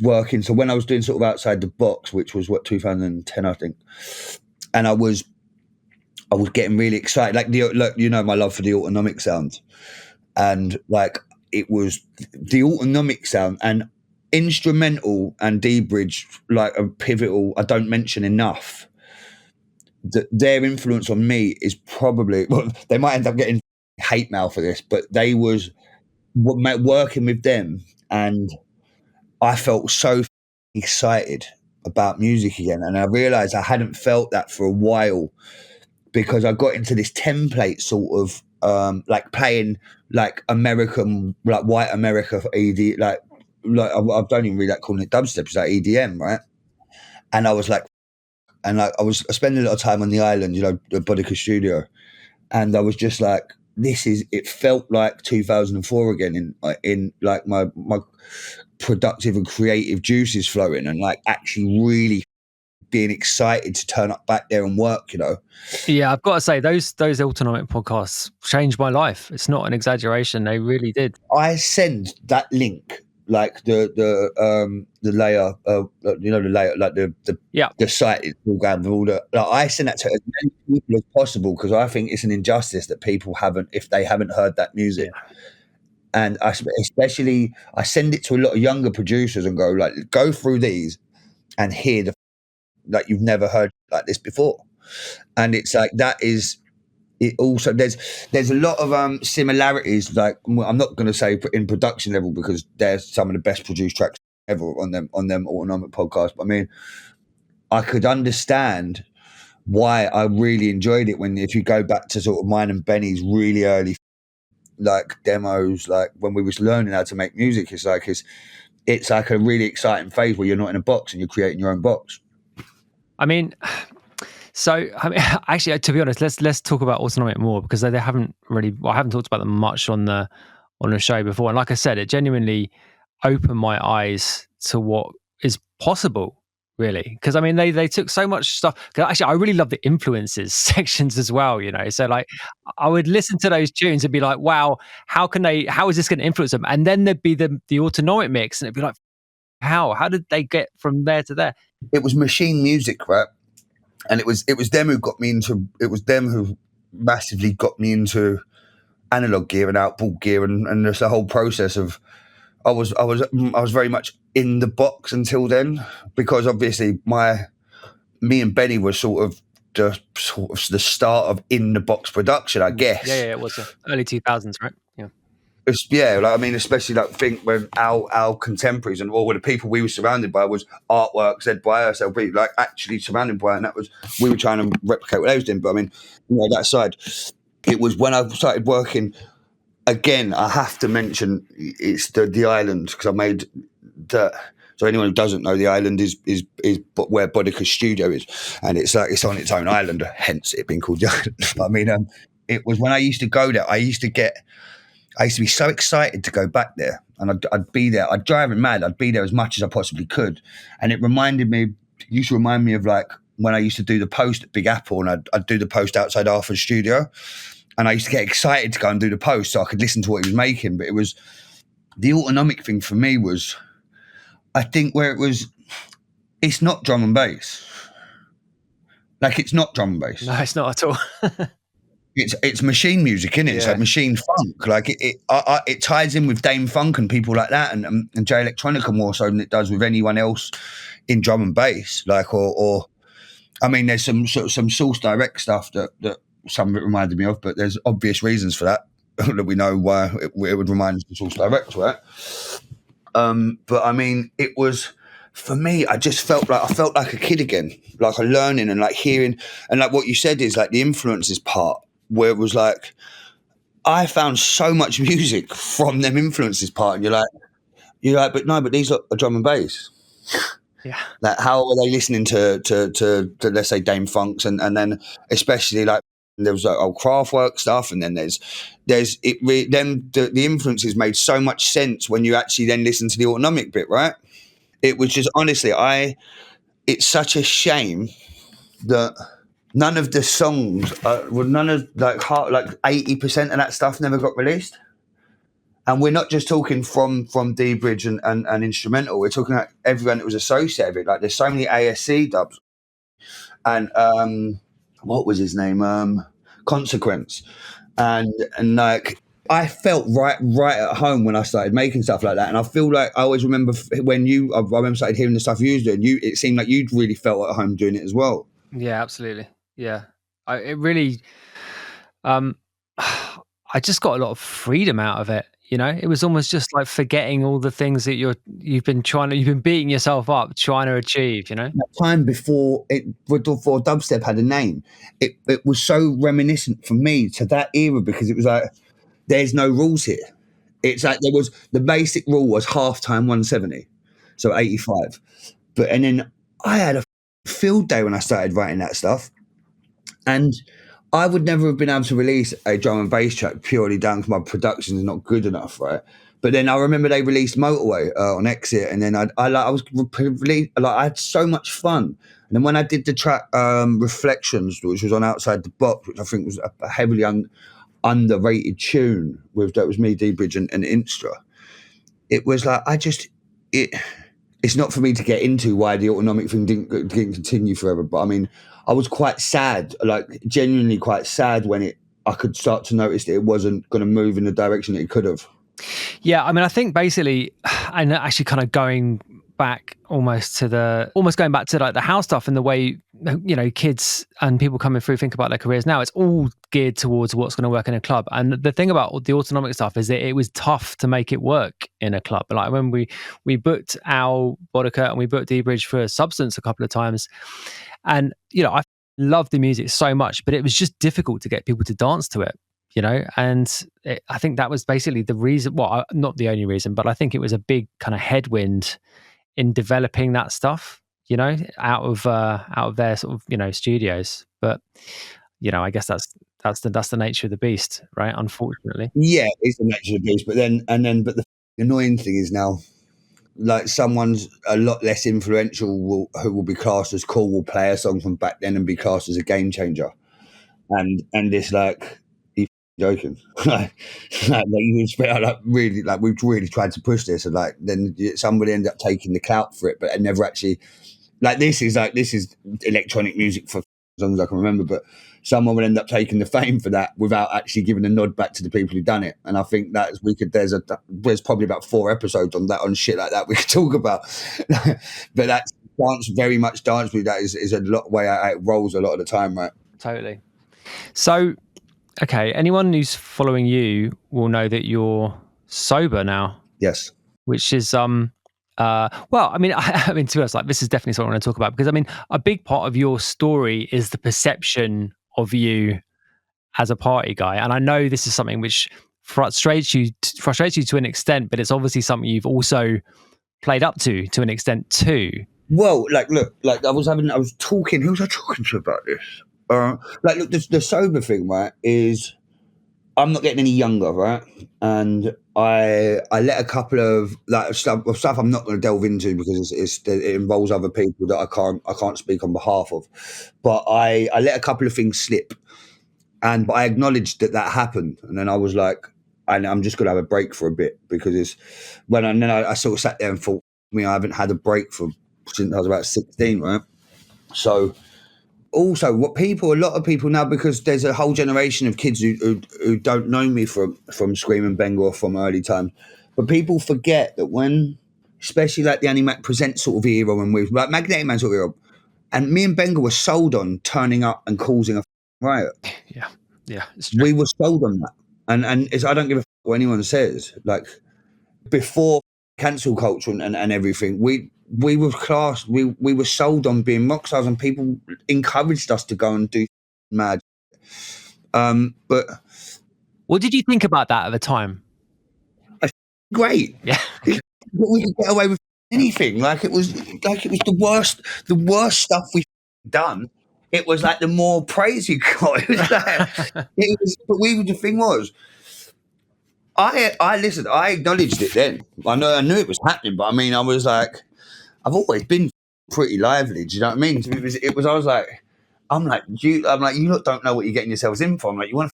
working. So when I was doing sort of Outside the Box, which was 2010, I think, and I was getting really excited. Like my love for the Autonomic sound, and like it was the Autonomic sound and instrumental and D-Bridge, like a pivotal. I don't mention enough that their influence on me is probably, well, they might end up getting hate mail for this, but they was working with them, and I felt so excited about music again, and I realised I hadn't felt that for a while, because I got into this template sort of like playing like American, like white America for ED, like I don't even really like calling it dubstep, it's like EDM, right? And I was like, and like I was spending a lot of time on the island, the Bodica studio, and I was just like, it felt like 2004 again in like my productive and creative juices flowing, and like actually really being excited to turn up back there and work, Yeah, I've got to say those Autonomic podcasts changed my life. It's not an exaggeration, they really did. I send that link, like the layer, the layer, like the site is all going with all the, like, I send that to as many people as possible, because I think it's an injustice that people haven't heard that music. Yeah. And I send it to a lot of younger producers and go through these and hear like you've never heard like this before. And it's like, that is it. Also, there's a lot of similarities. Like, I'm not going to say in production level, because there's some of the best produced tracks ever on them Autonomic podcasts. But I mean, I could understand why I really enjoyed it if you go back to sort of mine and Benny's really early, like demos, like when we was learning how to make music. It's like a really exciting phase where you're not in a box and you're creating your own box. I mean, actually, to be honest, let's talk about Autonomic more, because I haven't talked about them much on the show before. And like I said, it genuinely opened my eyes to what is possible, really. Because I mean, they took so much stuff. 'Cause actually, I really love the influences sections as well. So like, I would listen to those tunes and be like, wow, how is this going to influence them? And then there'd be the Autonomic mix, and it'd be like, how did they get from there to there? It was machine music, right? And it was them who got me into. It was them who massively got me into analog gear and outboard gear, and there's the whole process of. I was very much in the box until then, because obviously me and Benny were sort of the start of in the box production, I guess. Yeah, it was early 2000s, right? Yeah. Like, I mean, especially like think when our contemporaries and all the people we were surrounded by was artwork led by us, we like actually surrounded by, and that was, we were trying to replicate what they was doing. But I mean, that side, it was when I started working. Again, I have to mention it's the island, because I made that. So anyone who doesn't know, the island is where Bodica's studio is, and it's on its own island, hence it being called the island. I mean, it was when I used to go there. I used to be so excited to go back there, and I'd be there. I'd drive him mad. I'd be there as much as I possibly could, and it used to remind me of like when I used to do the post at Big Apple, and I'd do the post outside Arthur's studio. And I used to get excited to go and do the post so I could listen to what he was making. But it was the Autonomic thing for me was, I think, where it's not drum and bass. Like, it's not drum and bass. No, it's not at all. It's machine music, isn't it? Yeah. It's like machine funk. Like it ties in with Dame Funk and people like that, and J Electronica more so than it does with anyone else in drum and bass. Like, or I mean, there's some Source Direct stuff that some of it reminded me of, but there's obvious reasons for that that we know why it would remind us of Source Direct, right? But I mean, it was, for me, I just felt like a kid again, like a learning and like hearing, and like what you said is like the influences part, where it was like, I found so much music from them influences part, and you're like, but these are drum and bass. Yeah. Like, how are they listening to let's say Dame Funks, and then especially like there was like old Kraftwerk stuff, and then the influences made so much sense when you actually then listen to the Autonomic bit, right? It was just, honestly, it's such a shame that none of the songs, none of like 80% of that stuff never got released. And we're not just talking from D-Bridge and instrumental. We're talking like everyone that was associated with it. Like, there's so many ASC dubs, and what was his name? Consequence, and like, I felt right at home when I started making stuff like that. And I feel like I always remember when I remember started hearing the stuff you was doing. It seemed like you'd really felt at home doing it as well. Yeah, absolutely. Yeah, it really. I just got a lot of freedom out of it. It was almost just like forgetting all the things that you've been beating yourself up trying to achieve. That time before dubstep had a name, it was so reminiscent for me to that era, because it was like, there's no rules here. It's like the basic rule was halftime 170, so 85. And then I had a field day when I started writing that stuff, and I would never have been able to release a drum and bass track purely down to my production is not good enough, right? But then I remember they released Motorway on Exit, and then I had so much fun. And then when I did the track Reflections, which was on Outside the Box, which I think was a heavily underrated tune, that was me, D-Bridge, and Instra. It was like, it's not for me to get into why the Autonomic thing didn't continue forever, but I mean, I was quite sad, like genuinely quite sad when I could start to notice that it wasn't going to move in the direction it could have. Yeah, I mean, I think basically, and actually kind of going back going back to like the house stuff, and the way, kids and people coming through think about their careers now, it's all geared towards what's going to work in a club. And the thing about the Autonomic stuff is that it was tough to make it work in a club. Like when we booked Al Bodica and we booked D-Bridge for Substance a couple of times, and I loved the music so much, but it was just difficult to get people to dance to it. and I think that was basically the reason. Well, not the only reason, but I think it was a big kind of headwind in developing that stuff, out of their sort of studios. But I guess that's the nature of the beast, right? Unfortunately. Yeah, it's the nature of the beast. But the annoying thing is now, like, someone's a lot less influential who will be classed as cool will play a song from back then and be classed as a game changer, and it's like, you joking? like you expect, like, really, like, we've really tried to push this, and like then somebody ended up taking the clout for it, but it never actually, this is electronic music for as long as I can remember, but someone would end up taking the fame for that without actually giving a nod back to the people who've done it. And I think that there's probably about 4 episodes on shit like that we could talk about. But that's very much dance music. That is a lot way it rolls a lot of the time, right? Totally. So, okay, anyone who's following you will know that you're sober now. Yes. Which is well, I mean, to be honest, like, this is definitely something I want to talk about, because I mean, a big part of your story is the perception of you as a party guy, and I know this is something which frustrates you to an extent, but it's obviously something you've also played up to an extent too. Well, look, I was talking. Who was I talking to about this? Look, the sober thing, right, is I'm not getting any younger, right? And I let a couple of stuff I'm not going to delve into because it involves other people that I can't speak on behalf of. But I let a couple of things slip, but I acknowledged that happened, and then I was like, I'm just going to have a break for a bit, because I sort of sat there and thought, I haven't had a break since I was about 16, right? So. Also, a lot of people now, because there's a whole generation of kids who don't know me from Skream and Benga or from early times, but people forget that when, especially like the Animac Present sort of era, when we like Magnetic Man sort of era, and me and Benga were sold on turning up and causing a riot. Yeah, we were sold on that, and I don't give a what anyone says. Like, before cancel culture and everything, we were classed, we were sold on being rock stars, and people encouraged us to go and do mad. But what did you think about that at the time? Great. Yeah. We could get away with anything. It was the worst stuff we've done. It was like the more praise you got. But the thing was, I listened. I acknowledged it then. I knew it was happening, but I was like, I've always been pretty lively. Do you know what I mean? It was. I was like, you lot don't know what you're getting yourselves in for. I'm like, you want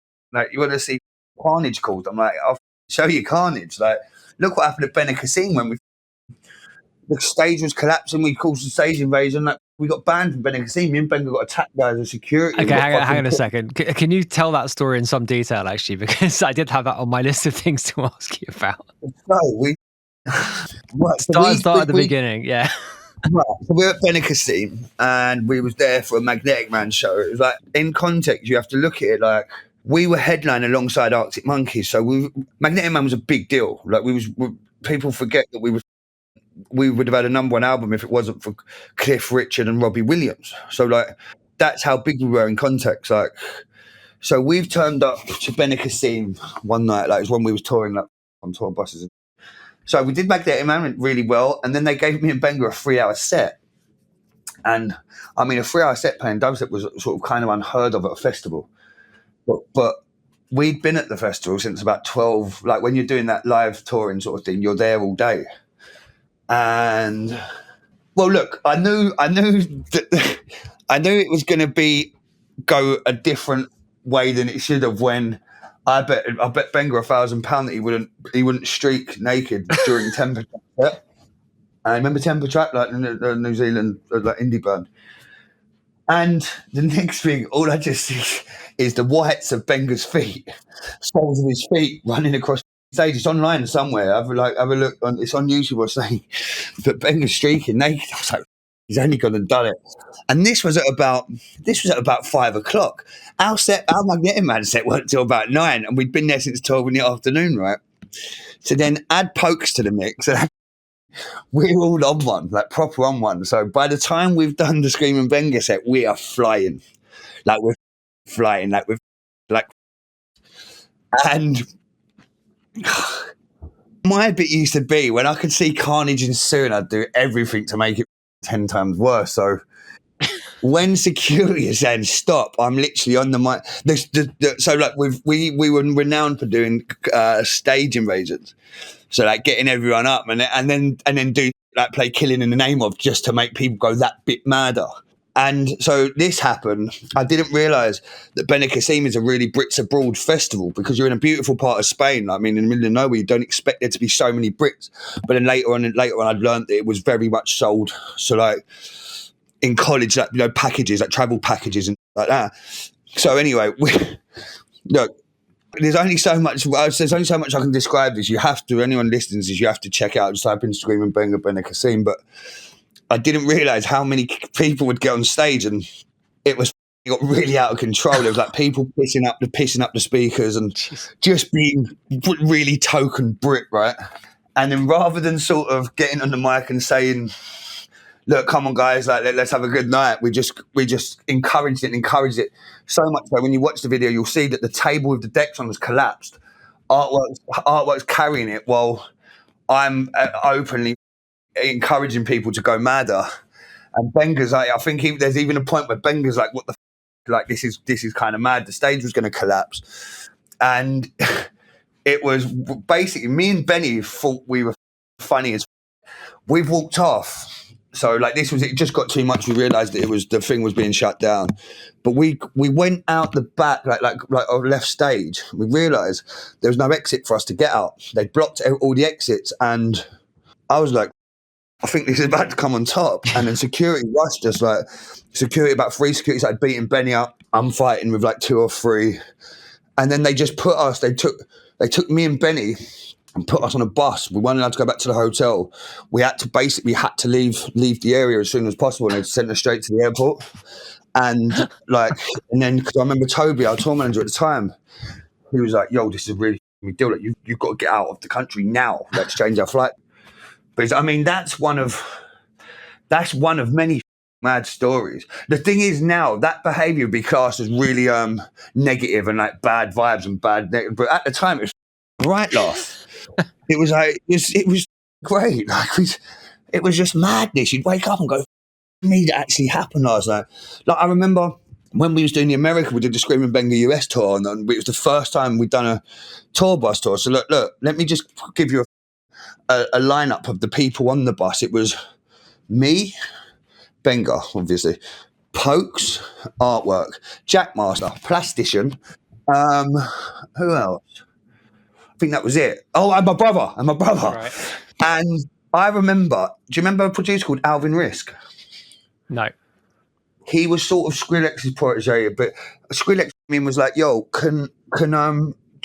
to see carnage called? I'm like, I'll show you carnage. Like, look what happened at Benicassim when the stage was collapsing. We caused the stage invasion. Like, we got banned from Benicassim. Me and Benga got attacked by the security. Okay, hang on a second. Can you tell that story in some detail, actually? Because I did have that on my list of things to ask you about. Start at the beginning, yeah. Right, so we were at Benicassim, and we was there for a Magnetic Man show. It was like, in context, you have to look at it like, we were headlining alongside Arctic Monkeys, so Magnetic Man was a big deal. Like, people forget that we would have had a #1 album if it wasn't for Cliff Richard and Robbie Williams. So, like, that's how big we were in context. Like, so we've turned up to Benicassim one night, like, it was when we was touring, like, on tour buses. So we did Magnetic Man, went really well, and then they gave me and Benga a 3-hour set. And a 3-hour set playing dubstep was sort of kind of unheard of at a festival. But we'd been at the festival since about 12. Like, when you're doing that live touring sort of thing, you're there all day. And, well, look, I knew it was going to go a different way than it should have, when I bet Benga £1,000 that he wouldn't streak naked during Temper Trap. I remember Temper Trap, like the New Zealand like indie band. And the next thing, all I just see is the whites of Benga's feet, soles of his feet running across the stage. It's online somewhere. Have a look. It's on YouTube or something. But Benga's streaking naked. I was like, he's only gone and done it. And this was at about 5 o'clock. Our Magnetic Man set weren't till about 9, and we'd been there since 12 in the afternoon, right? So then add Pokes to the mix, and we're all on one, like proper on one. So by the time we've done the Skream and Benga set, we are flying. Like, we're flying. And my bit used to be when I could see carnage ensue, I'd do everything to make it 10 times worse. So when security is saying stop, I'm literally on the mic. So like we were renowned for doing stage invasions. So like getting everyone up and then do like play Killing in the Name of, just to make people go that bit madder. And so this happened. I didn't realise that Benicassim is a really Brits abroad festival, because you're in a beautiful part of Spain. I mean, in the middle of nowhere, you don't expect there to be so many Brits. But then later on, I'd learned that it was very much sold. So like in college, like, you know, packages, like travel packages and like that. So anyway, look, there's only so much I can describe this. You have to, anyone listens, you have to check out, just type in Skream and Benicassim. But I didn't realise how many people would get on stage, and it got really out of control. There was like people pissing up the speakers and just being really token Brit, right? And then rather than sort of getting on the mic and saying, look, come on guys, like let's have a good night, we just encouraged it so much so when you watch the video, you'll see that the table with the decks on was collapsed. Artwork's carrying it while I'm openly encouraging people to go madder. And Benga's like, I think there's even a point where Benga's like, what the like, this is kind of mad. The stage was going to collapse. And it was basically me and Benny thought we were funny as we've walked off. So like it just got too much. We realised that the thing was being shut down. But we went out the back, like our left stage. We realised there was no exit for us to get out. They blocked all the exits, and I was like, I think this is about to come on top. And then security rushed us, like about 3 security started beating Benny up. I'm fighting with like 2 or 3. And then they just put us, they took me and Benny and put us on a bus. We weren't allowed to go back to the hotel. We had to leave the area as soon as possible, and they sent us straight to the airport. And then, because I remember Toby, our tour manager at the time, he was like, yo, this is a really big deal. Like, you've got to get out of the country now. Let's change our flight. But I mean, that's one of many mad stories. The thing is, now that behaviour would be classed as really negative and like bad vibes and bad. But at the time, it was right laugh. It was like it was great. Like it was just madness. You'd wake up and go, "Me, that actually happened last night." Like I remember when we was doing the America, we did the Skream and Benga US tour, and it was the first time we'd done a tour bus tour. So look, let me just give you a lineup of the people on the bus. It was me, Benga, obviously, Pokes, artwork, Jackmaster, plastician. Who else? I think that was it. Oh, and my brother. Right. And I remember. Do you remember a producer called Alvin Risk? No. He was sort of Skrillex's protege, but Skrillex was like, "Yo, can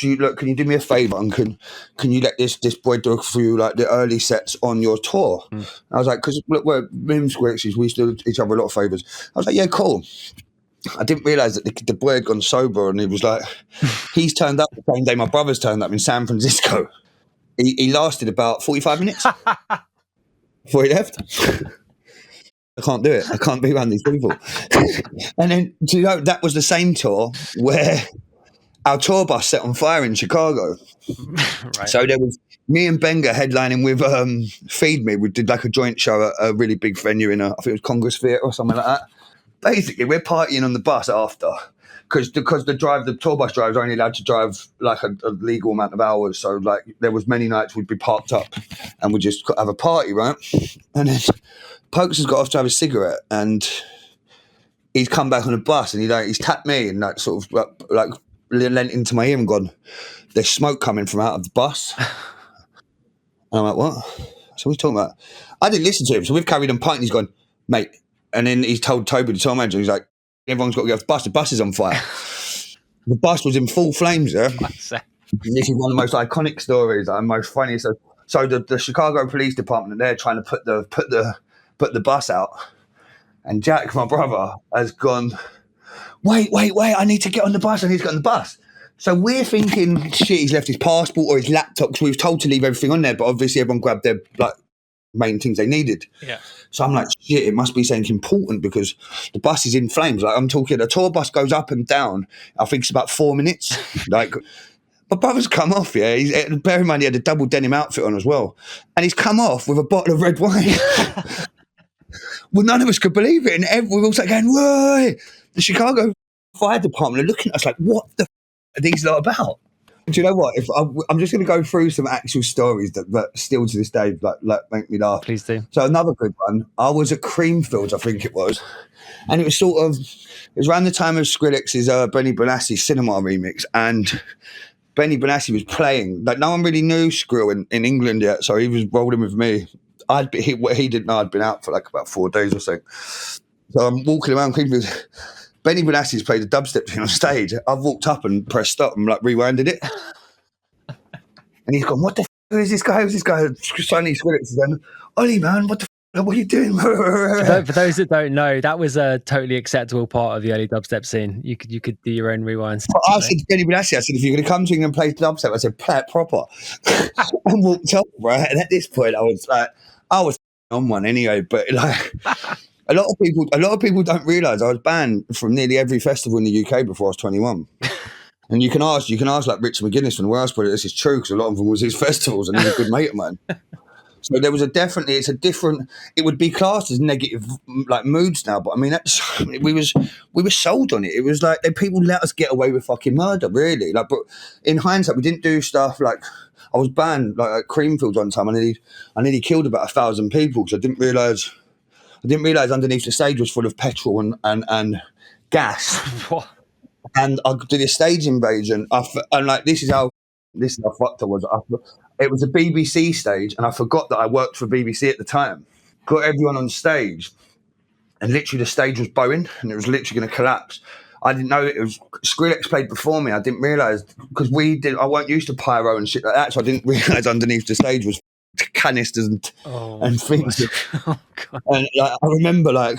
you do me a favour and can you let this boy do through like the early sets on your tour?" I was like, because look, me and Skrillex, we used to do each other a lot of favours. I was like, yeah, cool. I didn't realise that the boy had gone sober, and he was like, he's turned up the same day my brother's turned up in San Francisco. He lasted about 45 minutes before he left. I can't do it. I can't be around these people. And then, do you know, that was the same tour where our tour bus set on fire in Chicago. Right. So there was me and Benga headlining with Feed Me. We did like a joint show at a really big venue I think it was Congress Theatre or something like that. Basically, we're partying on the bus after, because the tour bus driver is only allowed to drive like a legal amount of hours. So like there was many nights we'd be parked up and we'd just have a party, right? And then Pokes has got off to have a cigarette, and he's come back on the bus, and he's tapped me and like sort of like leant into my ear and gone, "There's smoke coming from out of the bus." And I'm like, "What?" So what are you talking about? I didn't listen to him, so we've carried on partying. He's gone, "Mate," and then he's told Toby, the tour manager, he's like, "Everyone's got to get off the bus. The bus is on fire." The bus was in full flames. Yeah, this is one of the most iconic stories. I'm most funny. So the Chicago Police Department, they're trying to put the bus out, and Jack, my brother, has gone, wait, I need to get on the bus. So we're thinking, shit, he's left his passport or his laptop, because we were told to leave everything on there, but obviously everyone grabbed their like main things they needed. Yeah. So I'm like, shit, it must be something important, because the bus is in flames. Like I'm talking, a tour bus goes up and down, I think it's about 4 minutes. Like My brother's come off, yeah. Bear in mind, he had a double denim outfit on as well. And he's come off with a bottle of red wine. Well, none of us could believe it. And we were all like going, whoa. The Chicago Fire Department are looking at us like, what the are these lot about? Do you know what? If I'm just going to go through some actual stories that still to this day like make me laugh. Please do. So another good one. I was at Creamfields, I think it was. And it was around the time of Skrillex's Benny Benassi cinema remix. And Benny Benassi was playing. Like, no one really knew Skrill in England yet, so he was rolling with me. He didn't know I'd been out for like about 4 days or so. So I'm walking around Creamfields. Benny Benassi's played a dubstep thing on stage. I've walked up and pressed stop and like rewinded it. And he's gone, what the who is this guy? Who's this guy? Suddenly Skrillex is going, Ollie, man, what are you doing? For those that don't know, that was a totally acceptable part of the early dubstep scene. You could do your own rewinds. But I said to Benny Benassi, I said, if you're going to come to England and play dubstep, I said, play it proper. And walked up, right? And at this point, I was on one anyway, but like... A lot of people don't realise I was banned from nearly every festival in the UK before I was 21. And you can ask like Richard McGuinness from the Wales Project, this is true because a lot of them was his festivals and he's a good mate of mine. So there was it would be classed as negative like moods now, but I mean we were sold on it. It was like people let us get away with fucking murder, really. Like, but in hindsight, we didn't do stuff like I was banned like at Creamfields one time. I nearly killed about 1,000 people because I didn't realise underneath the stage was full of petrol and gas. What? And I did a stage invasion. And like this is how fucked I was. It was a BBC stage, and I forgot that I worked for BBC at the time. Got everyone on stage, and literally the stage was bowing, and it was literally going to collapse. I didn't know it was Skrillex played before me. I didn't realise because I weren't used to pyro and shit like that, so I didn't realise underneath the stage was canisters and things. Oh, God. And like, I remember like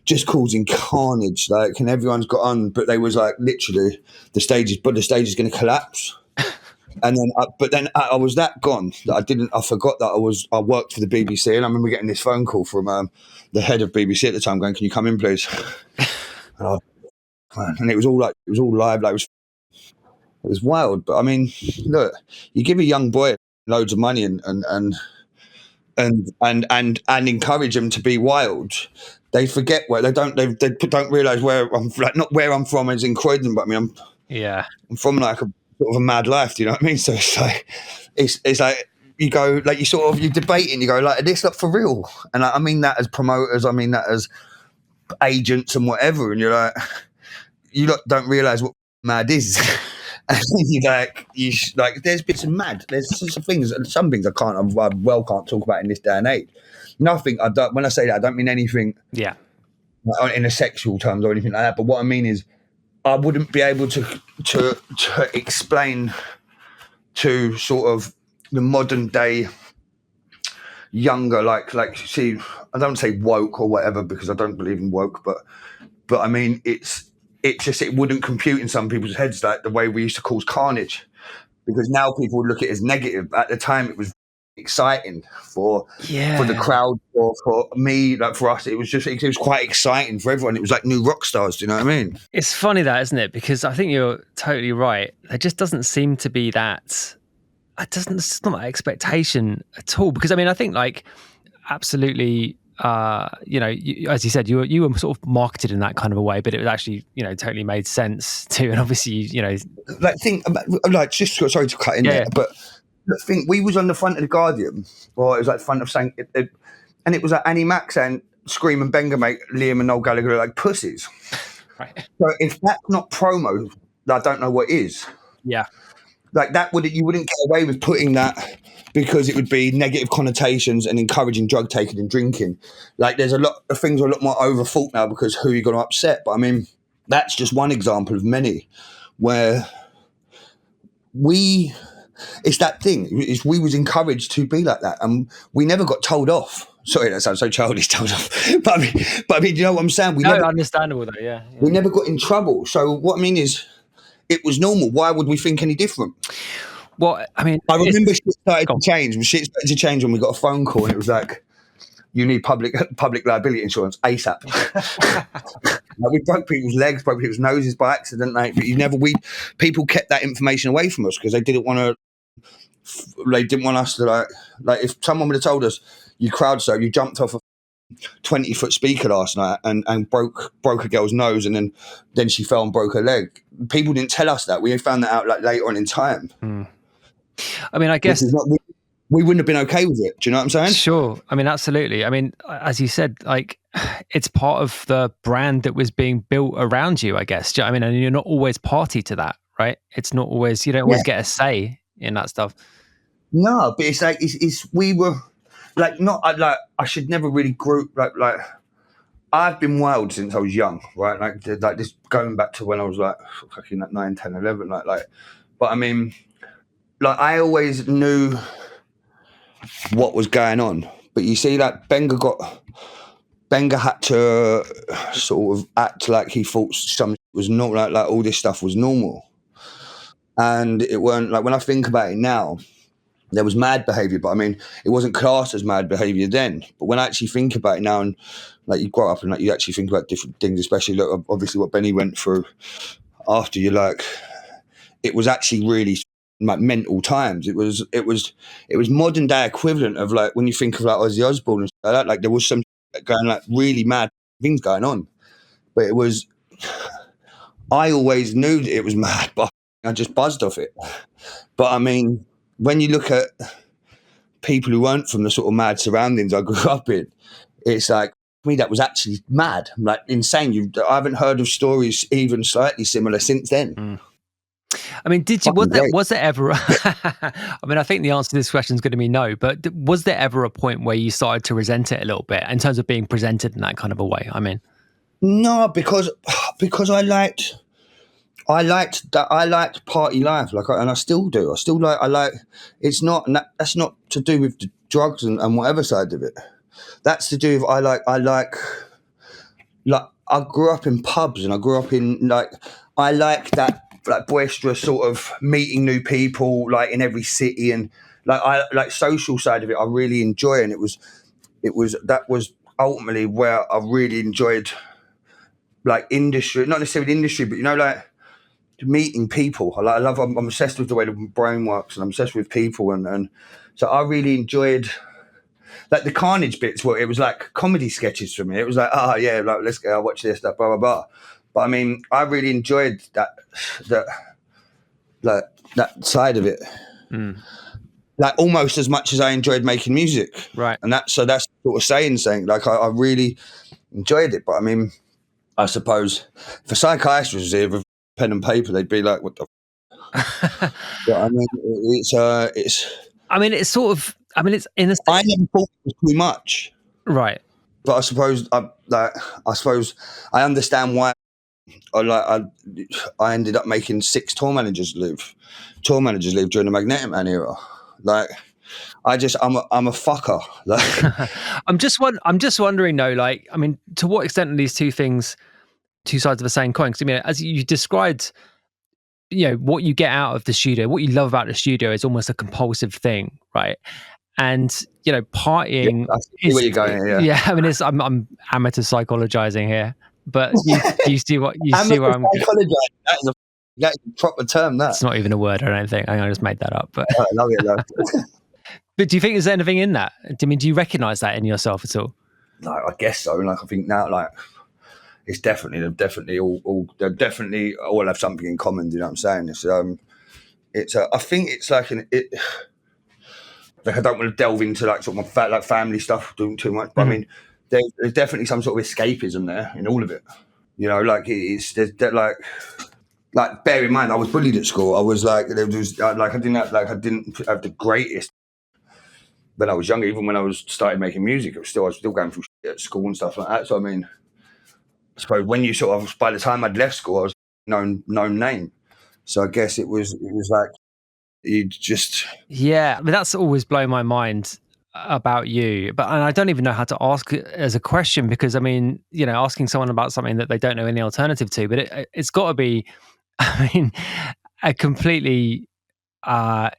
just causing carnage, like, and everyone's got on, but they was like literally the stage is going to collapse. And then I was that gone that I forgot that I worked for the BBC, and I remember getting this phone call from the head of BBC at the time going, "Can you come in, please?" And it was all live, like it was wild. But I mean, look, you give a young boy loads of money and encourage them to be wild. They forget where they don't realise where I'm like, not where I'm from as in Croydon, but I mean I'm from like a sort of a mad life. Do you know what I mean? So it's like you go like you debate and you go like, this not for real. And I mean that as promoters, I mean that as agents and whatever. And you're like, you lot don't realise what mad is. And there's bits of mad. There's some things I can't talk about in this day and age. Nothing. When I say that, I don't mean anything. Yeah. In a sexual terms or anything like that. But what I mean is, I wouldn't be able to explain to sort of the modern day younger, see, I don't say woke or whatever because I don't believe in woke, but I mean it wouldn't compute in some people's heads like the way we used to cause carnage, because now people would look at it as negative. At the time, it was exciting for the crowd or for me, like for us. It was quite exciting for everyone. It was like new rock stars. Do you know what I mean? It's funny that, isn't it? Because I think you're totally right. There just doesn't seem to be that. It's not that expectation at all. Because I mean, I think like absolutely. As you said, you were sort of marketed in that kind of a way, but it was actually, totally made sense too. And obviously, sorry to cut in there, but we was on the front of the Guardian, or it was like front of saying, and it was like Annie Mac saying, Skream and Benga make Liam and Noel Gallagher like pussies. Right. So if that's not promo, I don't know what is. Yeah. Like you wouldn't get away with putting that because it would be negative connotations and encouraging drug taking and drinking. Like there's a lot of things are a lot more overthought now because who you're going to upset. But I mean, that's just one example of many where it's that thing. We was encouraged to be like that, and we never got told off. Sorry, that sounds so childish, told off. But I mean, you know what I'm saying? Understandable though, yeah. We never got in trouble. So what I mean is, it was normal. Why would we think any different? Well, I mean, I remember shit started to change. Shit started to change when we got a phone call, and it was like, you need public liability insurance ASAP. Like, we broke people's legs, broke people's noses by accident. Like, but people kept that information away from us because they didn't want us to like if someone would have told us you crowd surfed, you jumped off a 20-foot speaker last night and broke a girl's nose, and then she fell and broke her leg. People didn't tell us that. We found that out like later on in time. I mean, I guess we wouldn't have been okay with it. Do you know what I'm saying? Sure. I mean, absolutely. I mean, as you said, like, it's part of the brand that was being built around you, I guess. Do you know what I mean? And you're not always party to that, right? It's not always, you don't always get a say in that stuff. No, but it's like, we were like, not like, I should never really group like, I've been wild since I was young, right? Like this going back to when I was like fucking like 9, 10, 11, like, but I mean, like, I always knew what was going on, but you see, like, Benga had to sort of act like he thought something was not like all this stuff was normal, and it weren't. Like, when I think about it now, there was mad behaviour, but I mean, it wasn't classed as mad behaviour then. But when I actually think about it now, and like, you grow up and like you actually think about different things, especially like, obviously what Benny went through after, you like, it was actually really like mental times. It was modern day equivalent of like when you think of like Ozzy Osbourne and stuff like that. Like, there was some going, like, really mad things going on, but it was, I always knew that it was mad, but I just buzzed off it. But I mean, when you look at people who weren't from the sort of mad surroundings I grew up in, it's like, me, that was actually mad, like insane. I haven't heard of stories even slightly similar since then. I mean, was there ever I mean, I think the answer to this question is going to be no, but was there ever a point where you started to resent it a little bit in terms of being presented in that kind of a way? I mean, no, because I liked party life, like, and I still do. I like. It's not, that's not to do with the drugs and whatever side of it. That's to do with I like. I grew up in pubs, and I grew up in, like, I like that, like, boisterous sort of meeting new people, like, in every city, and like, I like social side of it. I really enjoy, and that was ultimately where I really enjoyed, like, industry, not necessarily industry, but, you know, like, meeting people. I'm obsessed with the way the brain works, and I'm obsessed with people, and so I really enjoyed, like, the carnage bits where it was like comedy sketches for me. It was like, oh yeah, like, let's go, I'll watch this stuff, blah blah blah. But I mean, I really enjoyed that side of it, like, almost as much as I enjoyed making music, right? And that's sort of saying like, I really enjoyed it. But I mean, I suppose if a psychiatrist was here with pen and paper, they'd be like, what the but I mean, it's I mean, it's sort of, I mean, it's in a sense, I never thought it was too much, right? But I suppose I understand why. I ended up making 6 tour managers leave during the Magnetic Man era. Like, I'm a fucker. Like, I'm just wondering though, like, I mean, to what extent are these two things two sides of the same coin? Because I mean, as you described, you know, what you get out of the studio, what you love about the studio is almost a compulsive thing, right? And, you know, partying. I see where you're going. Yeah. I mean, I'm amateur psychologizing here, but you see what you see where I'm. That's a proper term. It's not even a word, I don't think. I just made that up. But I love it. But do you think there's anything in that? I mean, do you recognize that in yourself at all? Like, I guess so. Like, I think now, like, it's definitely they definitely all have something in common. Do you know what I'm saying? I think it's like like, I don't want to delve into like sort of my family stuff doing too much, but I mean, there's definitely some sort of escapism there in all of it. You know, like, there's like, bear in mind, I was bullied at school. I was like, I didn't have the greatest when I was younger. Even when I started making music, I was still going through shit at school and stuff like that. So I mean, I suppose when you sort of, by the time I'd left school, I was known name. So I guess it was like, you just, yeah. I mean, that's always blown my mind about you, and I don't even know how to ask it as a question, because I mean, you know, asking someone about something that they don't know any alternative to, but it's got to be, I mean, a completely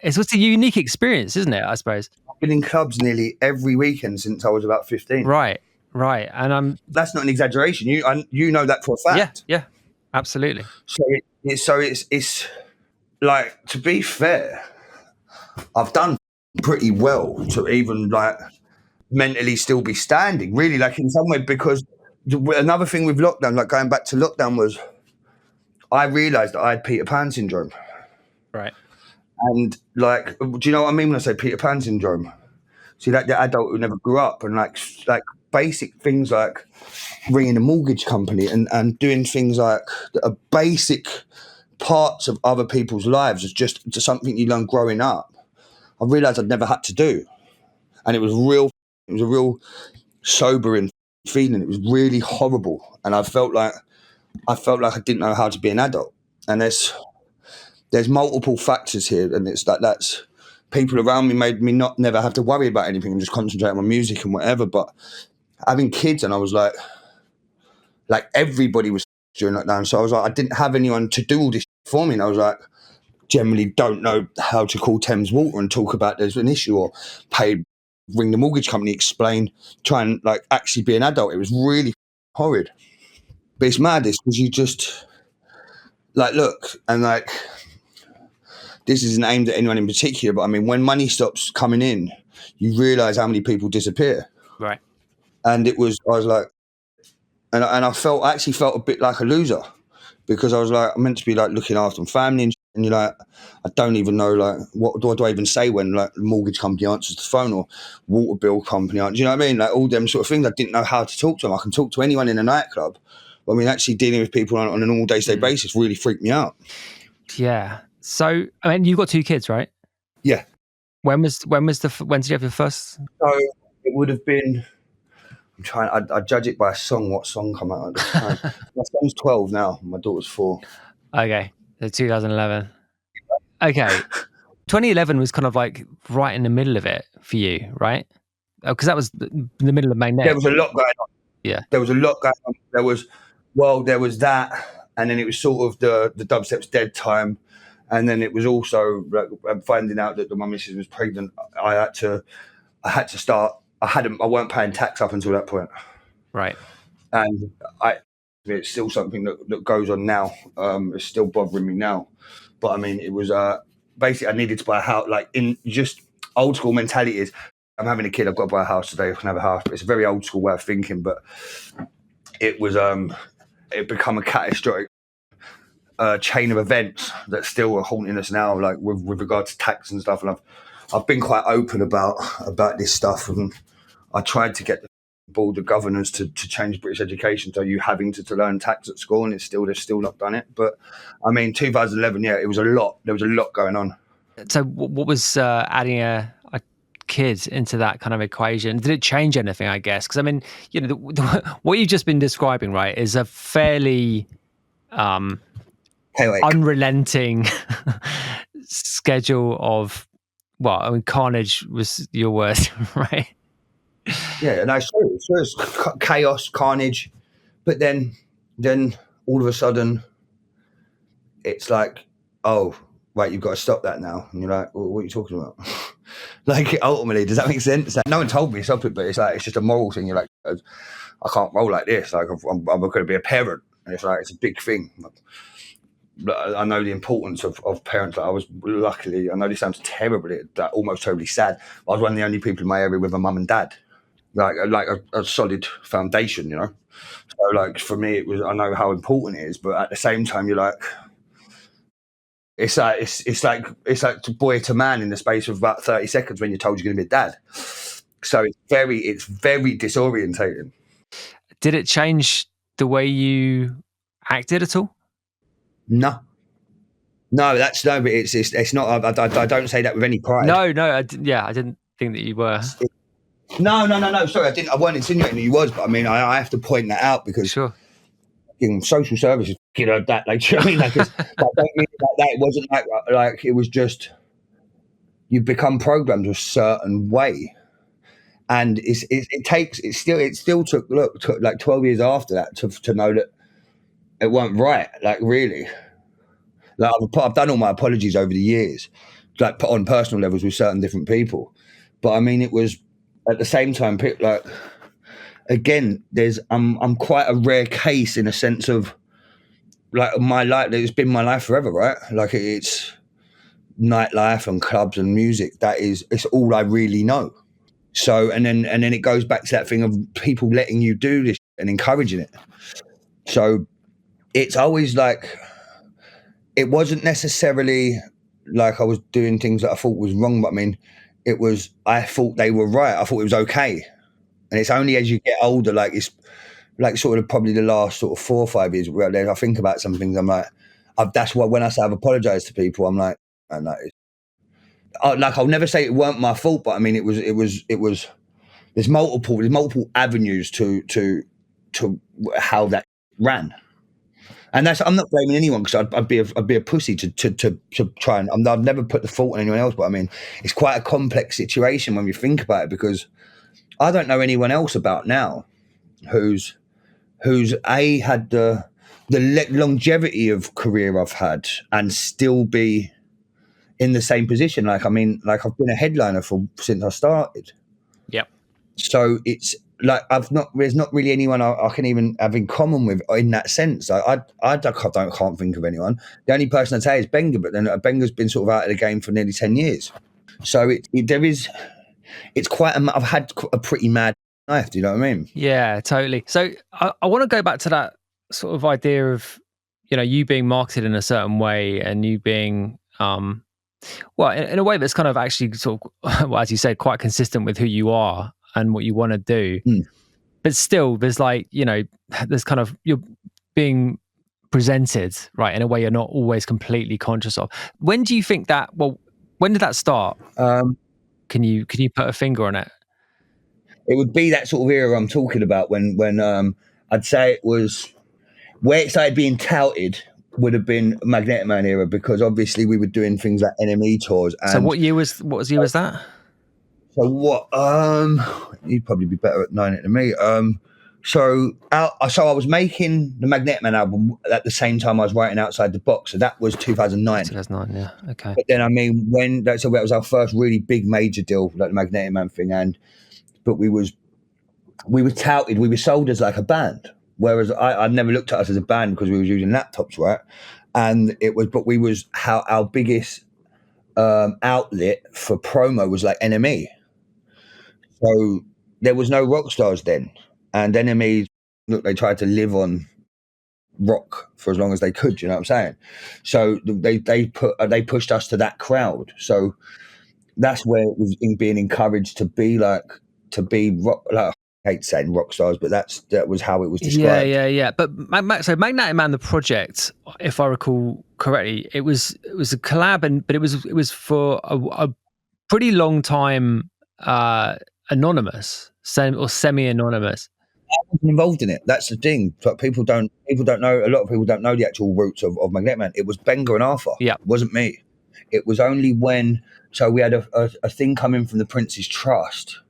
It's what's a unique experience, isn't it? I suppose. I've been in clubs nearly every weekend since I was about 15. Right. And I'm. That's not an exaggeration. You know that for a fact. Yeah. Absolutely. So it's like, to be fair, I've done pretty well to even like mentally still be standing, really, like in some way, because another thing with lockdown, like going back to lockdown, was I realised that I had Peter Pan syndrome. Right. And like, do you know what I mean when I say Peter Pan syndrome? See, like the adult who never grew up, and like basic things like ringing a mortgage company and doing things like that are basic parts of other people's lives is just something you learn growing up. I realised I'd never had to do, and it was a real sobering feeling. It was really horrible, and I felt like I didn't know how to be an adult. And there's multiple factors here, and it's like that's people around me made me never have to worry about anything and just concentrate on my music and whatever. But having kids, and I was like everybody was during lockdown, so I was like, I didn't have anyone to do all this for me, and I was like, generally don't know how to call Thames Water and talk about there's an issue, or ring the mortgage company, explain, try and like actually be an adult. It was really horrid. But it's mad, this, because you just like look, and like this isn't aimed at anyone in particular, but I mean, when money stops coming in, you realise how many people disappear. Right. And I was like, and I actually felt a bit like a loser, because I was like, I'm meant to be like looking after my family, and you're like, I don't even know, like, what do I even say when like the mortgage company answers the phone, or water bill company answers, you know what I mean? Like all them sort of things, I didn't know how to talk to them. I can talk to anyone in a nightclub, but I mean, actually dealing with people on an all-day basis really freaked me out. Yeah. So, I mean, you've got 2 kids, right? Yeah. When did you have your first? So it would have been, I judge it by a song, what song come out at the time. My son's 12 now, my daughter's 4. Okay, so 2011. Okay, 2011 was kind of like right in the middle of it for you, right? Because that was the middle of Magnet. There was a lot going on. Yeah, there was a lot going on. There was that, and then it was sort of the Dubstep's dead time, and then it was also like, finding out that my missus was pregnant. I had to start. I weren't paying tax up until that point. Right. And it's still something that goes on now. It's still bothering me now. But I mean, it was basically I needed to buy a house. Like in just old school mentality is, I'm having a kid, I've got to buy a house today. I can have a house. But it's a very old school way of thinking. But it was it become a catastrophic chain of events that still are haunting us now. Like with regard to tax and stuff. And I've been quite open about this stuff, and I tried to get the board of governors to change British education, so you having to learn tax at school, and they've still not done it. But I mean, 2011, yeah, it was a lot. There was a lot going on. So what was adding a kid into that kind of equation? Did it change anything, I guess? Because I mean, you know, what you've just been describing, right, is a fairly unrelenting schedule of, well, I mean, carnage was your word, right? Yeah, and so it's chaos, carnage, but then all of a sudden, it's like, oh, right, you've got to stop that now, and you're like, well, what are you talking about? Like, ultimately, does that make sense? Like, no one told me to stop it, but it's like it's just a moral thing. You're like, I can't roll like this. Like, I'm going to be a parent, and it's like it's a big thing. I know the importance of parents. Like, I was luckily, I know this sounds terribly, almost terribly sad, but I was one of the only people in my area with a mum and dad. Like a solid foundation, you know. So like for me, it was, I know how important it is, but at the same time, you're like, it's like to boy to man in the space of about 30 seconds when you're told you're going to be a dad. So it's very disorientating. Did it change the way you acted at all? No, but it's not. I don't say that with any pride. No, I didn't think that you were. No. Sorry, I weren't insinuating that you was, but I mean, I have to point that out because sure. Social services, you know, that, like, do you know what I mean? Like, I don't mean it like that. It wasn't like it was just you become programmed a certain way, and it still took like 12 years after that to know that it weren't right. Like, really, like I've done all my apologies over the years like put on personal levels with certain different people. But I mean, it was at the same time, like, again, I'm quite a rare case in a sense of like my life. It's been my life forever, right? Like it's nightlife and clubs and music. It's all I really know. So and then it goes back to that thing of people letting you do this and encouraging it. So it's always like, it wasn't necessarily like I was doing things that I thought was wrong, but I mean, I thought they were right. I thought it was okay. And it's only as you get older, like it's like sort of probably the last sort of 4 or 5 years where I think about some things, I'm like, that's why when I say I've apologized to people, I'm like, man, like I'll never say it weren't my fault, but I mean, it was, there's multiple avenues to how that ran. And I'm not blaming anyone, because I'd be a pussy to try and I've never put the fault on anyone else. But I mean, it's quite a complex situation when you think about it, because I don't know anyone else about now who's had the longevity of career I've had and still be in the same position. Like, I mean, like I've been a headliner since I started. Yep. So it's like there's not really anyone I can even have in common with in that sense. I can't think of anyone. The only person I'd say is Benga, but then Benga's been sort of out of the game for nearly 10 years. So it's quite I've had a pretty mad life. Do you know what I mean? Yeah, totally. So I want to go back to that sort of idea of, you being marketed in a certain way and you being, well, in a way that's kind of actually sort of, well, as you said, quite consistent with who you are and what you want to do. But still, there's like, there's kind of, you're being presented, right, in a way you're not always completely conscious of. When do you think that, when did that start? Can you put a finger on it? It would be that sort of era I'm talking about when I'd say it was where it started being touted would have been Magnetic Man era, because obviously we were doing things like NME tours. And so what year was that? So what? You'd probably be better at knowing it than me. So I was making the Magnetic Man album at the same time I was writing Outside the Box. So that was 2009. 2009, yeah, okay. But then I mean, that was our first really big major deal, like the Magnetic Man thing, but we were touted, we were sold as like a band. Whereas I'd never looked at us as a band because we was using laptops, right? And but we was how our biggest outlet for promo was like NME. So there was no rock stars then, and NME, look, they tried to live on rock for as long as they could. You know what I'm saying? So they pushed us to that crowd. So that's where it was being encouraged to be rock. Like, I hate saying rock stars, but that was how it was described. Yeah. But so Magnetic Man, the project, if I recall correctly, it was a collab, but it was for a pretty long time anonymous, or semi-anonymous. I wasn't involved in it. That's the thing. But people don't know. A lot of people don't know the actual roots of Magnetic Man. It was Benga and Arthur. Yeah, it wasn't me. It was only when. So we had a thing coming from the Prince's Trust,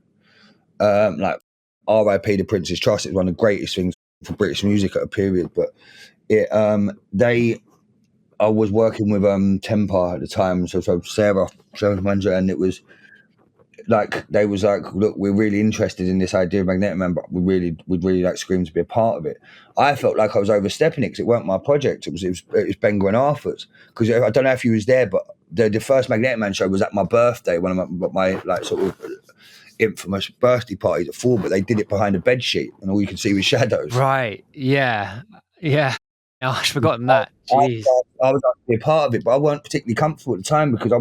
like R.I.P. the Prince's Trust. It was one of the greatest things for British music at a period. But I was working with Tempa at the time, so Sarah manager, and it was like they was like, look, we're really interested in this idea of Magnetic Man, but we'd really like Skream to be a part of it. I felt like I was overstepping it because it weren't my project. It was Benga and Arthur's. Because I don't know if you was there, but the first Magnetic Man show was at my birthday, one of my like sort of infamous birthday parties at 4, but they did it behind a bed sheet and all you could see was shadows. Right. Yeah. Oh, I'd forgotten that. Jeez. I was actually a part of it, but I weren't particularly comfortable at the time because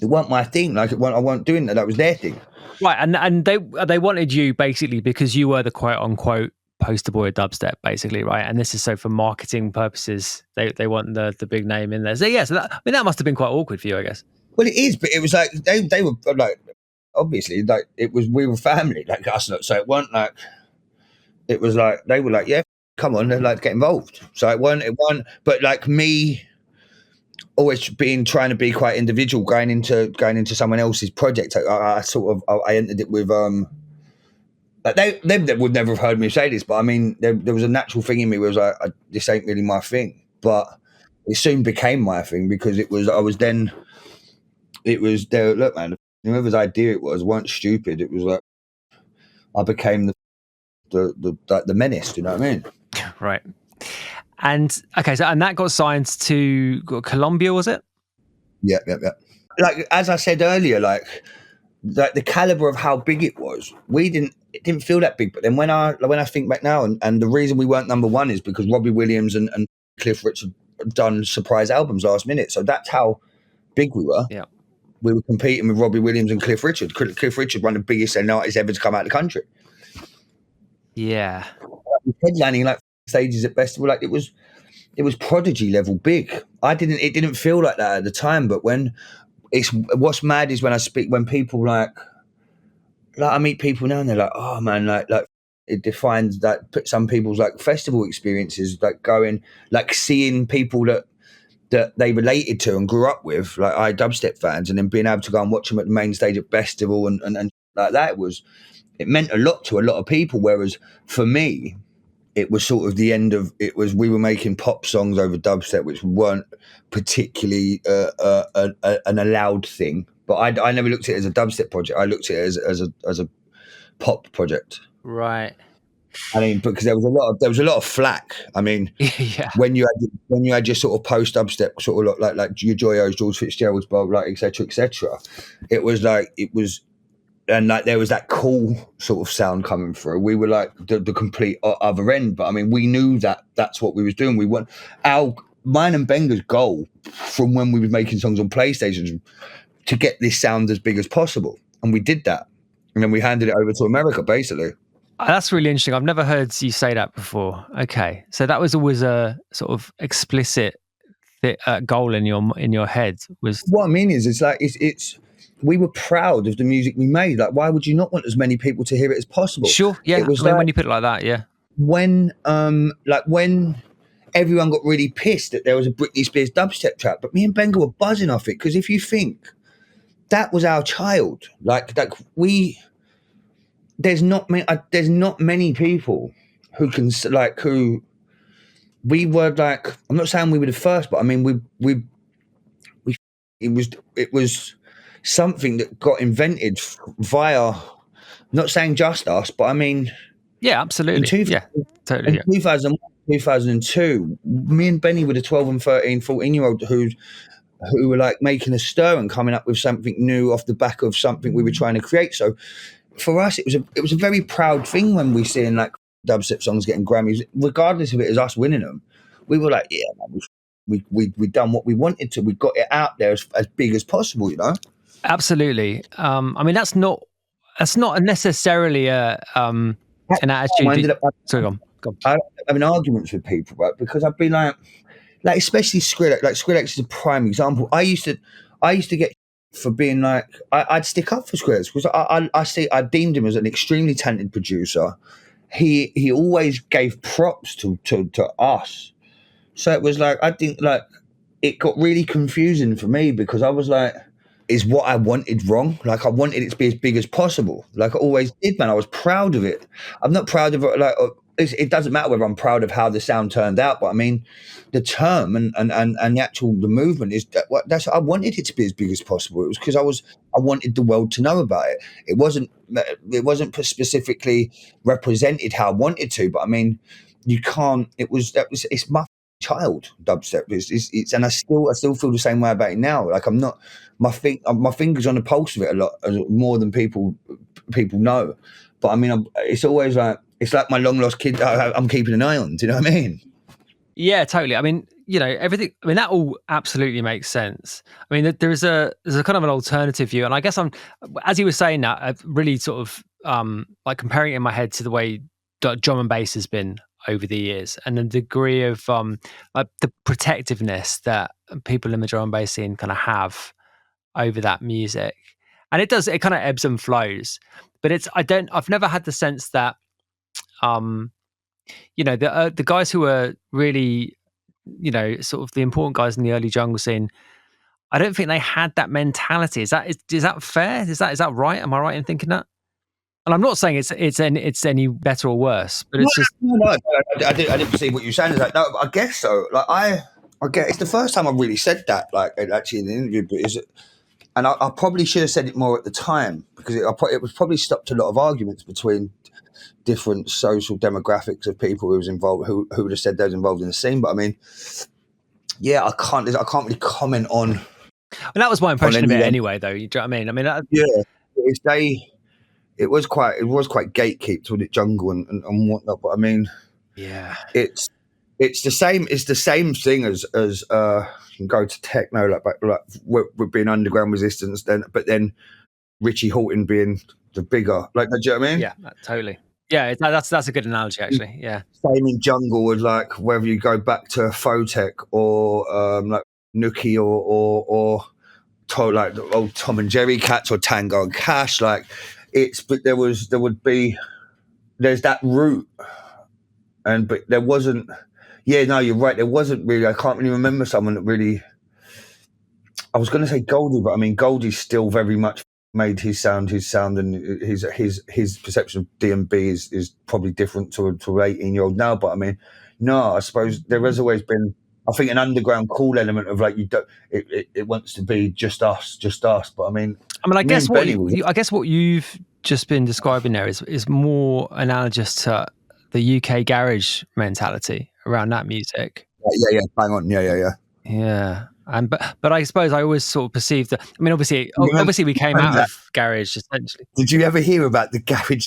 it wasn't my thing. Like I weren't doing that. That was their thing. Right. And they wanted you basically because you were the quote unquote poster boy of dubstep, basically, right? And this is so for marketing purposes, they want the big name in there. So yeah, that must have been quite awkward for you, I guess. Well, it is, but it was like they were like, obviously, like we were family, like us. So it wasn't like, it was like they were like, yeah, come on, they'd like to get involved. So it wasn't, but like me always trying to be quite individual, going into someone else's project. I entered it with like they would never have heard me say this, but I mean there was a natural thing in me where it was like, this ain't really my thing, but it soon became my thing because I was then it was there. Look, man, whoever's idea it was weren't stupid. It was like I became the menace. You know what I mean? Right. And okay, so and that got signed to Columbia, was it? Yeah. Like as I said earlier, like the caliber of how big it was, it didn't feel that big. But then when I think back now, and the reason we weren't number one is because Robbie Williams and Cliff Richard done surprise albums last minute. So that's how big we were. Yeah. We were competing with Robbie Williams and Cliff Richard. Cliff Richard, one of the biggest artists ever to come out of the country. Yeah. Headlining like stages at festival, like it was Prodigy level big. It didn't feel like that at the time, but what's mad is when people like I meet people now and they're like, oh man, like it defines like some people's like festival experiences, like going, like seeing people that they related to and grew up with, like dubstep fans, and then being able to go and watch them at the main stage at festival and like that, it meant a lot to a lot of people. Whereas for me, it was sort of the end of it. We were making pop songs over dubstep, which weren't particularly an allowed thing. But I never looked at it as a dubstep project. I looked at it as a pop project. Right. I mean, because there was a lot of flack. I mean, Yeah. when you had your sort of post dubstep sort of like your Joy-O's, George Fitzgerald's, like etc. It was. And like there was that cool sort of sound coming through. We were like the complete other end, but I mean, we knew that's what we was doing. We want mine and Benga's goal from when we were making songs on PlayStation to get this sound as big as possible, and we did that. And then we handed it over to America, basically. That's really interesting. I've never heard you say that before. Okay, so that was always a sort of explicit goal in your head. Was what I mean is, it's. We were proud of the music we made. Like, why would you not want as many people to hear it as possible? Sure, yeah. It was when you put it like that, yeah. When everyone got really pissed that there was a Britney Spears dubstep track, but me and Benga were buzzing off it, because if you think that was our child, there's not many people who can who we were like. I'm not saying we were the first, but I mean it was something that got invented via, not saying just us, but I mean, yeah, absolutely, totally. In 2002, me and Benny were the 12 and 13, 14-year-old who were like making a stir and coming up with something new off the back of something we were trying to create. So for us, it was a very proud thing when we seeing like dubstep songs getting Grammys, regardless of it as us winning them. We were like, yeah, man, we done what we wanted to. We got it out there as big as possible, you know. Absolutely. I mean, that's not necessarily an attitude. Sorry, go on. I'm having arguments with people, right? Because I'd be like especially Skrillex. Like Skrillex is a prime example. I used to get for being like I'd stick up for Skrillex because I deemed him as an extremely talented producer. He always gave props to us. So it was like, I think like it got really confusing for me, because I was like, is what I wanted wrong? Like I wanted it to be as big as possible. Like I always did, man. I was proud of it. I'm not proud of it. Like it doesn't matter whether I'm proud of how the sound turned out, but I mean, the term and the movement is that's I wanted it to be as big as possible. It was because I wanted the world to know about it. It wasn't specifically represented how I wanted to, but I mean, you can't. It's my child dubstep. It's and I still feel the same way about it now. Like I'm not. My finger's on the pulse of it a lot more than people know. But I mean, it's always like it's like my long lost kid. I'm keeping an eye on. Do you know what I mean? Yeah, totally. I mean, you know, everything. I mean, that all absolutely makes sense. I mean, there's a kind of an alternative view, and I guess as you were saying that, I've really sort of like comparing it in my head to the way drum and bass has been over the years, and the degree of like the protectiveness that people in the drum and bass scene kind of have over that music. And it kind of ebbs and flows, but I've never had the sense that you know, the guys who are really, you know, sort of the important guys in the early jungle scene, I don't think they had that mentality. Is that fair? Is that right? Am I right in thinking that? And I'm not saying it's any better or worse, but it's just. No, I didn't perceive what you were saying. Is like, no, I guess so. Like I guess it's the first time I've really said that, like actually in the interview. But and I probably should have said it more at the time, because it was probably stopped a lot of arguments between different social demographics of people who was involved, who would have said they was involved in the scene. But I mean, yeah, I can't really comment on. Well, that was my impression of it anyway, though. You know what I mean? I mean, it was quite gatekeeped with it, jungle and whatnot. But I mean, yeah, it's the same. It's the same thing as you can go to techno, like with being underground resistance, but then Richie Hawtin being the bigger, like, do you know what I mean? Yeah, totally. Yeah, that's a good analogy, actually. Yeah. Same in jungle with, like, whether you go back to Photech or like Nookie or like the old Tom and Jerry cats or Tango and Cash, like but there's that route, but there wasn't. Yeah, no, you're right. There wasn't really. I can't really remember someone that really. I was going to say Goldie, but I mean Goldie's still very much made his sound, and his perception of D&B is probably different to an 18-year-old now. But I mean, no, I suppose there has always been, I think, an underground cool element of, like, it wants to be just us. But I mean, I guess what you've just been describing there is more analogous to the UK garage mentality around that music. Yeah, bang on. Yeah. But I suppose I always sort of perceived that. I mean, obviously we came out of garage essentially. Did you ever hear about the garage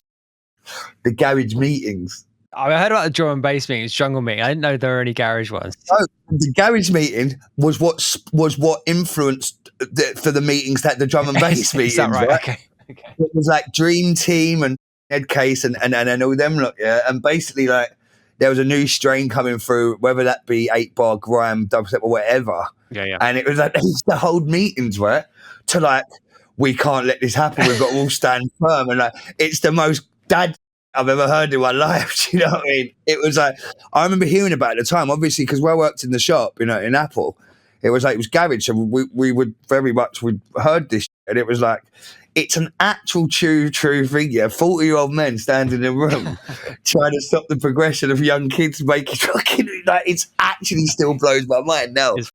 meetings? I heard about the drum and bass meetings, jungle meeting. I didn't know there were any garage ones. No, the garage meeting was what influenced for the meetings, that the drum and bass meetings. Is that right? Okay. It was like Dream Team and Ed Case and all them lot, yeah. And basically, like, there was a new strain coming through, whether that be 8-bar, grime, dubstep, or whatever. Yeah. And it was like they used to hold meetings, right? To, like, we can't let this happen. We've got to all stand firm. And, like, it's the most dad I've ever heard in my life. You know what I mean? It was like, I remember hearing about it at the time, obviously, because where I worked in the shop, in Apple, it was garage. So we would very much, we'd heard this, and it was like, it's an actual true thing, yeah. 40-year-old men standing in a room trying to stop the progression of young kids making fucking, like, it's actually still blows my mind now. It's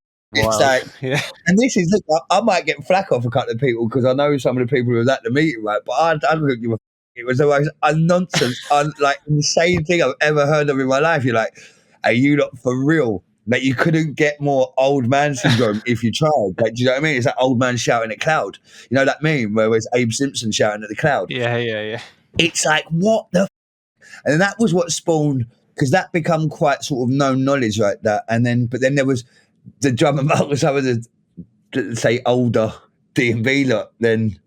like, yeah. And this is, look, I might get flack off a couple of people because I know some of the people who was at the meeting, right? But I couldn't give a. It was the most nonsense, like, insane thing I've ever heard of in my life. You're like, are you not for real? Like, you couldn't get more old man syndrome if you tried. Like, do you know what I mean? It's that old man shouting at cloud. You know that meme where it's Abe Simpson shouting at the cloud? Yeah. It's like, what the And that was what spawned, because that become quite sort of known knowledge like that. But then there was the drum and bass with some of the, say, older D&B lot. Then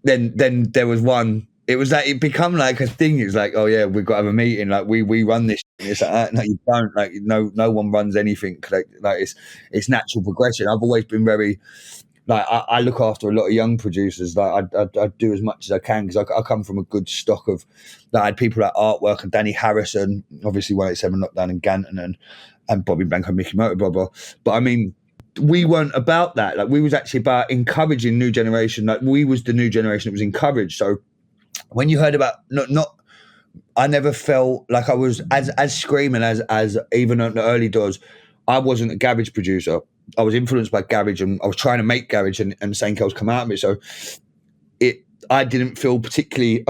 there was one. It was like, it become like a thing. It's like, oh yeah, we've got to have a meeting. Like, we run this. It's like, no, you don't. Like, no one runs anything. Like it's natural progression. I've always been very, like, I look after a lot of young producers. Like, I do as much as I can, because I come from a good stock of, like, I had people like Artwork and Danny Harrison, obviously 187 Lockdown and Ganton and Bobby Blanco, Mickey Motor, blah, blah. But I mean, we weren't about that. Like, we was actually about encouraging new generation. Like, we was the new generation that was encouraged. So when you heard about I never felt like I was as Skream and as even at the early doors, I wasn't a garage producer. I was influenced by garage, and I was trying to make garage, and Sankels come out of me. So I didn't feel particularly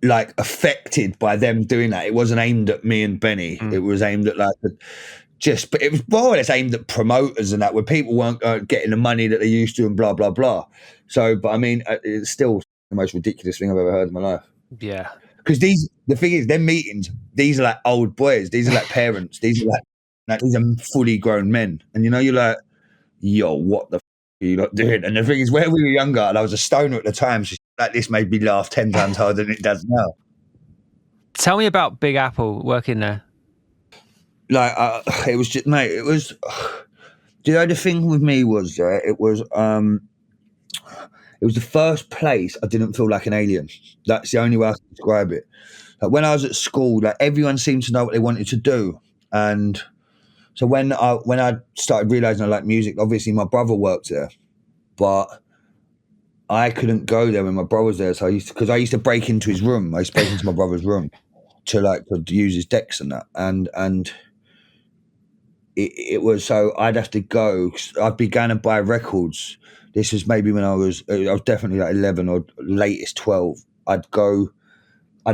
like affected by them doing that. It wasn't aimed at me and Benny. It was aimed at but it was more or less aimed at promoters and that, where people weren't getting the money that they used to and blah, blah, blah. So, but I mean, it's still the most ridiculous thing I've ever heard in my life. Yeah. Because the thing is, them meetings, these are like old boys. These are like parents. These are like these are fully grown men. And you're like, yo, what the are you not doing? And the thing is, when we were younger, and I was a stoner at the time, so like, this made me laugh 10 times harder than it does now. Tell me about Big Apple working there. Like, it was just, mate, it was, the thing with me was, it was the first place I didn't feel like an alien. That's the only way I can describe it. Like, when I was at school, like, everyone seemed to know what they wanted to do. And so when I started realizing I liked music, obviously my brother worked there, but I couldn't go there when my brother was there. So I used to break into his room. I used to break into my brother's room to use his decks and that. And it was, so I'd have to go. I began to buy records. This was maybe when I was definitely like 11 or latest 12. I'd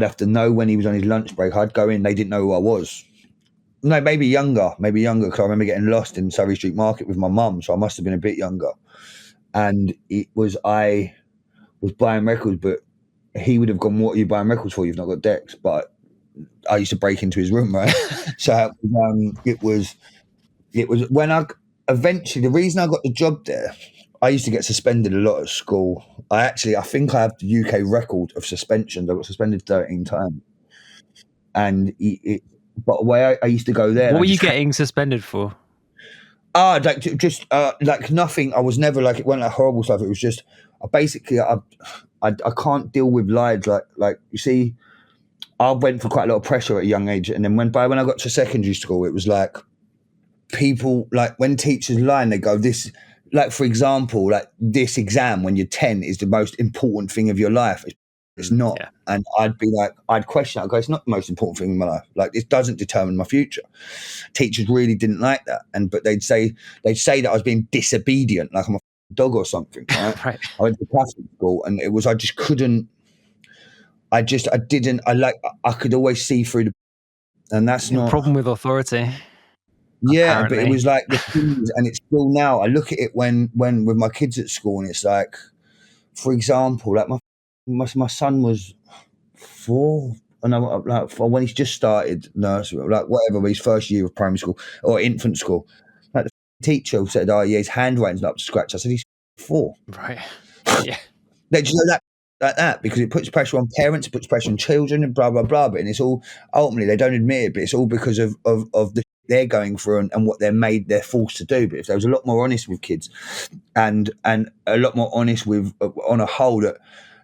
have to know when he was on his lunch break. I'd go in, they didn't know who I was. No, maybe younger, because I remember getting lost in Surrey Street Market with my mum, so I must have been a bit younger. And I was buying records, but he would have gone, what are you buying records for? You've not got decks. But I used to break into his room, right? So it was when eventually, the reason I got the job there, I used to get suspended a lot at school. I think I have the UK record of suspensions. I got suspended 13 times. And but the way I used to go there. What were you getting suspended for? Like nothing. I was never like, it wasn't like horrible stuff. It was just basically I can't deal with lies. Like you see, I went for quite a lot of pressure at a young age, and then when I got to secondary school, it was like people, like when teachers lie and they go, this, like for example, like this exam when you're 10 is the most important thing of your life. It's not. Yeah. And I'd question it. I'd go, it's not the most important thing in my life. Like, this doesn't determine my future. Teachers really didn't like that. But they'd say that I was being disobedient, like I'm a dog or something. Right? Right. I went to Catholic school, and it was, I could always see through the, and that's not a problem with authority. Yeah, apparently. But it was like the things, and it's still now. I look at it when with my kids at school, and it's like, for example, like my son was 4, and I'm like, when he's just started nursery, like whatever, his first year of primary school or infant school, like the teacher said, "Oh yeah, his handwriting's not up to scratch." I said, "He's 4." Right. Yeah. They just know that like that, because it puts pressure on parents, it puts pressure on children, and blah blah blah. But it's all, ultimately they don't admit it, but it's all because of the they're going through and what they're forced to do. But if they was a lot more honest with kids, and a lot more honest with on a whole, that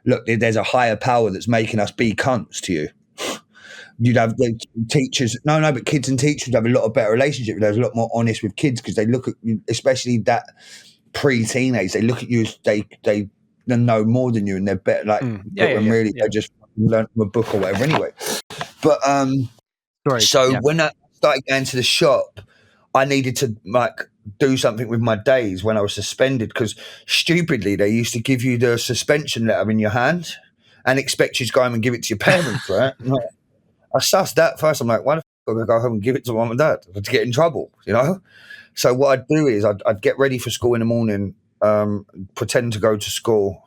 look, there's a higher power that's making us be cunts to you. You'd have the teachers, but kids and teachers would have a lot of better relationship. There's a lot more honest with kids, because they look at you, especially that pre-teenage, they look at you as they know more than you, and they're better. Like, they just learn from a book or whatever anyway. But when I started going to the shop, I needed to like do something with my days when I was suspended, because stupidly they used to give you the suspension letter in your hand and expect you to go home and give it to your parents, right? I sussed that first. I'm like, why the fuck would I go home and give it to mum and dad to get in trouble, you know? So what I'd do is I'd get ready for school in the morning, pretend to go to school,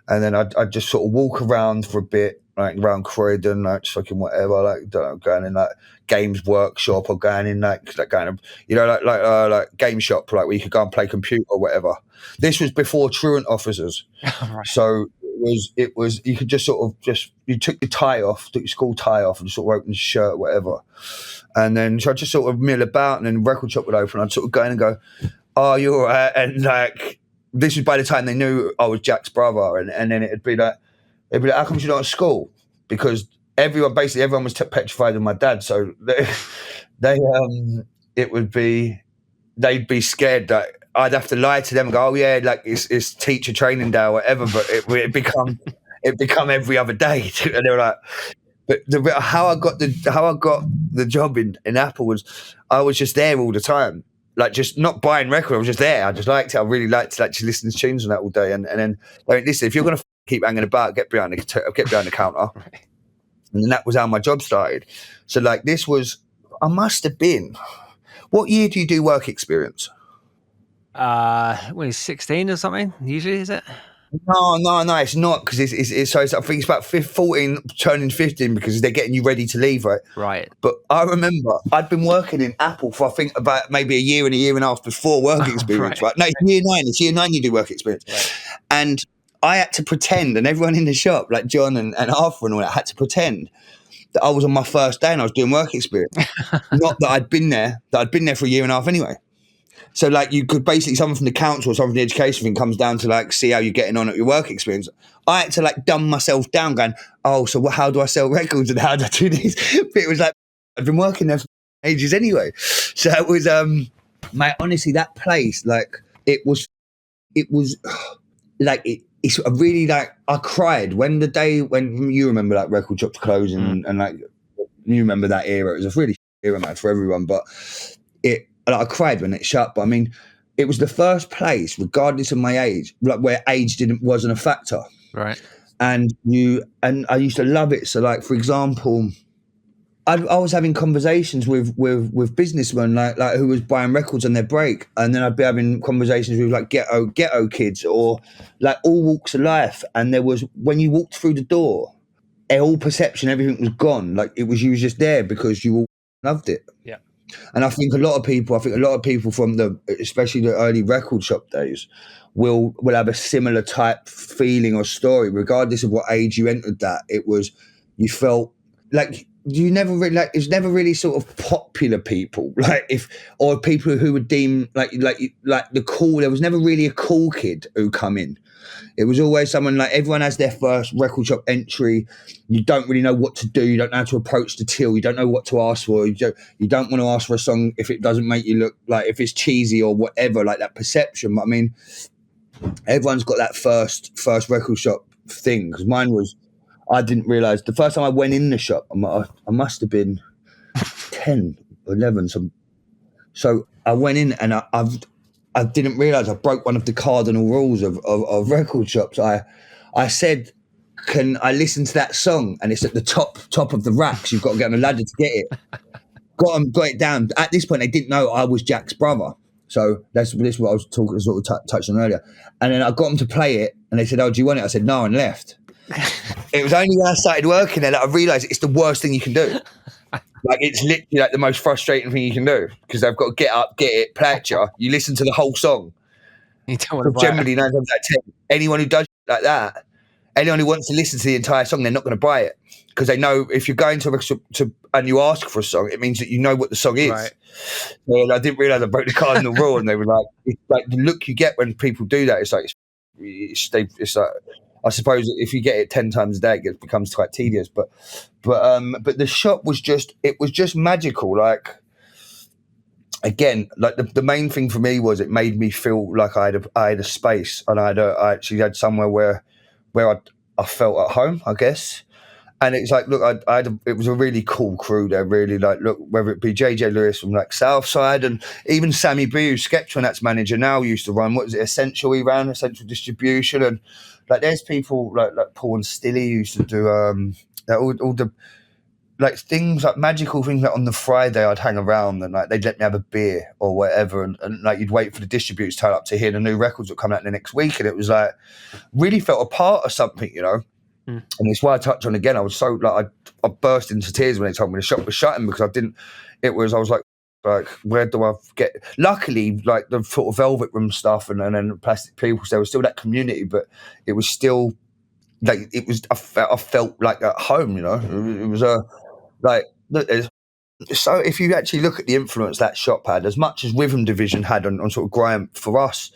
and then I'd just sort of walk around for a bit, like around Croydon, like just fucking whatever, like going in like games workshop, or going in like going to, you know, like game shop, like where you could go and play computer or whatever. This was before truant officers, right. So it was you could just sort of you took your tie off, took your school tie off, and sort of opened your shirt or whatever, and then so I'd just sort of mill about, and then the record shop would open. I'd sort of go in and go, "Oh, you're all right," and like this was by the time they knew I was Jack's brother, and then it'd be like, how come you're not at school? Because everyone was petrified of my dad, so they'd be scared that I'd have to lie to them and go, "Oh yeah, like it's teacher training day or whatever," but it become every other day, and they were like, but how I got the job in Apple was I was just there all the time. Like, just not buying records, I was just there. I just liked it. I really liked to actually listen to tunes on that all day. And then, like, listen, if you're going to keep hanging about, get behind the counter. Right. And then that was how my job started. So, like, I must have been, what year do you do work experience? When he's 16 or something, usually, is it? No, it's not, because I think it's about 14 turning 15, because they're getting you ready to leave, right? Right. But I remember I'd been working in Apple for I think about maybe a year and a half before work experience, right? No, it's year 9. It's year 9 you do work experience. Right. And I had to pretend, and everyone in the shop, like John and Arthur and all that, had to pretend that I was on my first day and I was doing work experience. Not that I'd been there for a year and a half anyway. So, like, you could basically, someone from the council or someone from the education thing comes down to, like, see how you're getting on at your work experience. I had to, like, dumb myself down going, oh, so how do I sell records and how do I do this? But it was like, I've been working there for ages anyway. So it was, mate, honestly, that place, like, it was, like, it's really, like, I cried when you remember, like, record shops closing and, like, you remember that era. It was a really era, man, for everyone. But like, I cried when it shut. But I mean, it was the first place, regardless of my age, like where age wasn't a factor. Right. And I used to love it. So, like, for example, I was having conversations with businessmen like who was buying records on their break, and then I'd be having conversations with like ghetto kids, or like all walks of life. And there was, when you walked through the door, all perception, everything was gone. Like you was just there because you all loved it. Yeah. And I think a lot of people from especially the early record shop days will have a similar type feeling or story, regardless of what age you entered that. It was, you felt like you never really, like, it's never really sort of popular people, like or people who would deem like the cool. There was never really a cool kid who come in. It was always someone, like, everyone has their first record shop entry. You don't really know what to do. You don't know how to approach the till. You don't know what to ask for. You don't want to ask for a song if it doesn't make you look like, if it's cheesy or whatever, like that perception. But I mean, everyone's got that first record shop thing. Because mine was, I didn't realise, the first time I went in the shop, I must have been 10, 11. So I went in and I didn't realise I broke one of the cardinal rules of record shops. I said, can I listen to that song? And it's at the top of the racks. You've got to get on a ladder to get it. Got it down. At this point, they didn't know I was Jack's brother. So that's what I was talking, sort of touched on earlier. And then I got them to play it, and they said, "Oh, do you want it?" I said, "No," and left. It was only when I started working there that I realised it's the worst thing you can do. Like, it's literally like the most frustrating thing you can do, because they've got to get up, get it, play it to you. You listen to the whole song. You don't want to buy generally, 9 times out of 10, anyone who does like that, anyone who wants to listen to the entire song, they're not going to buy it, because they know if you're going to and you ask for a song, it means that you know what the song is. Right. And I didn't realise I broke the cardinal rule, and they were like, it's like the look you get when people do that. It's like it's like, I suppose if you get it 10 times a day, it becomes quite tedious. But the shop was just magical. Like, again, like the main thing for me was it made me feel like I had a space, and I actually had somewhere where I felt at home, I guess. And it's like, look, it was a really cool crew there, really. Like, look, whether it be JJ Lewis from like Southside, and even Sammy B, who's Skeptronat's manager now, used to run, what was it, Essential? He ran Essential Distribution. And like, there's people like Paul and Stilly used to do all the like things, like magical things. Like on the Friday, I'd hang around and like they'd let me have a beer or whatever, and like you'd wait for the distributors to turn up to hear the new records that come out the next week, and it was like really felt a part of something, you know. And it's why I touched on again. I was so like I burst into tears when they told me the shop was shutting, because I was like where do I get? Luckily, like the sort of Velvet Room stuff and then Plastic People, there was still that community, but it was still like I felt like at home, you know. It was like so if you actually look at the influence that shop had, as much as Rhythm Division had on sort of grime for us.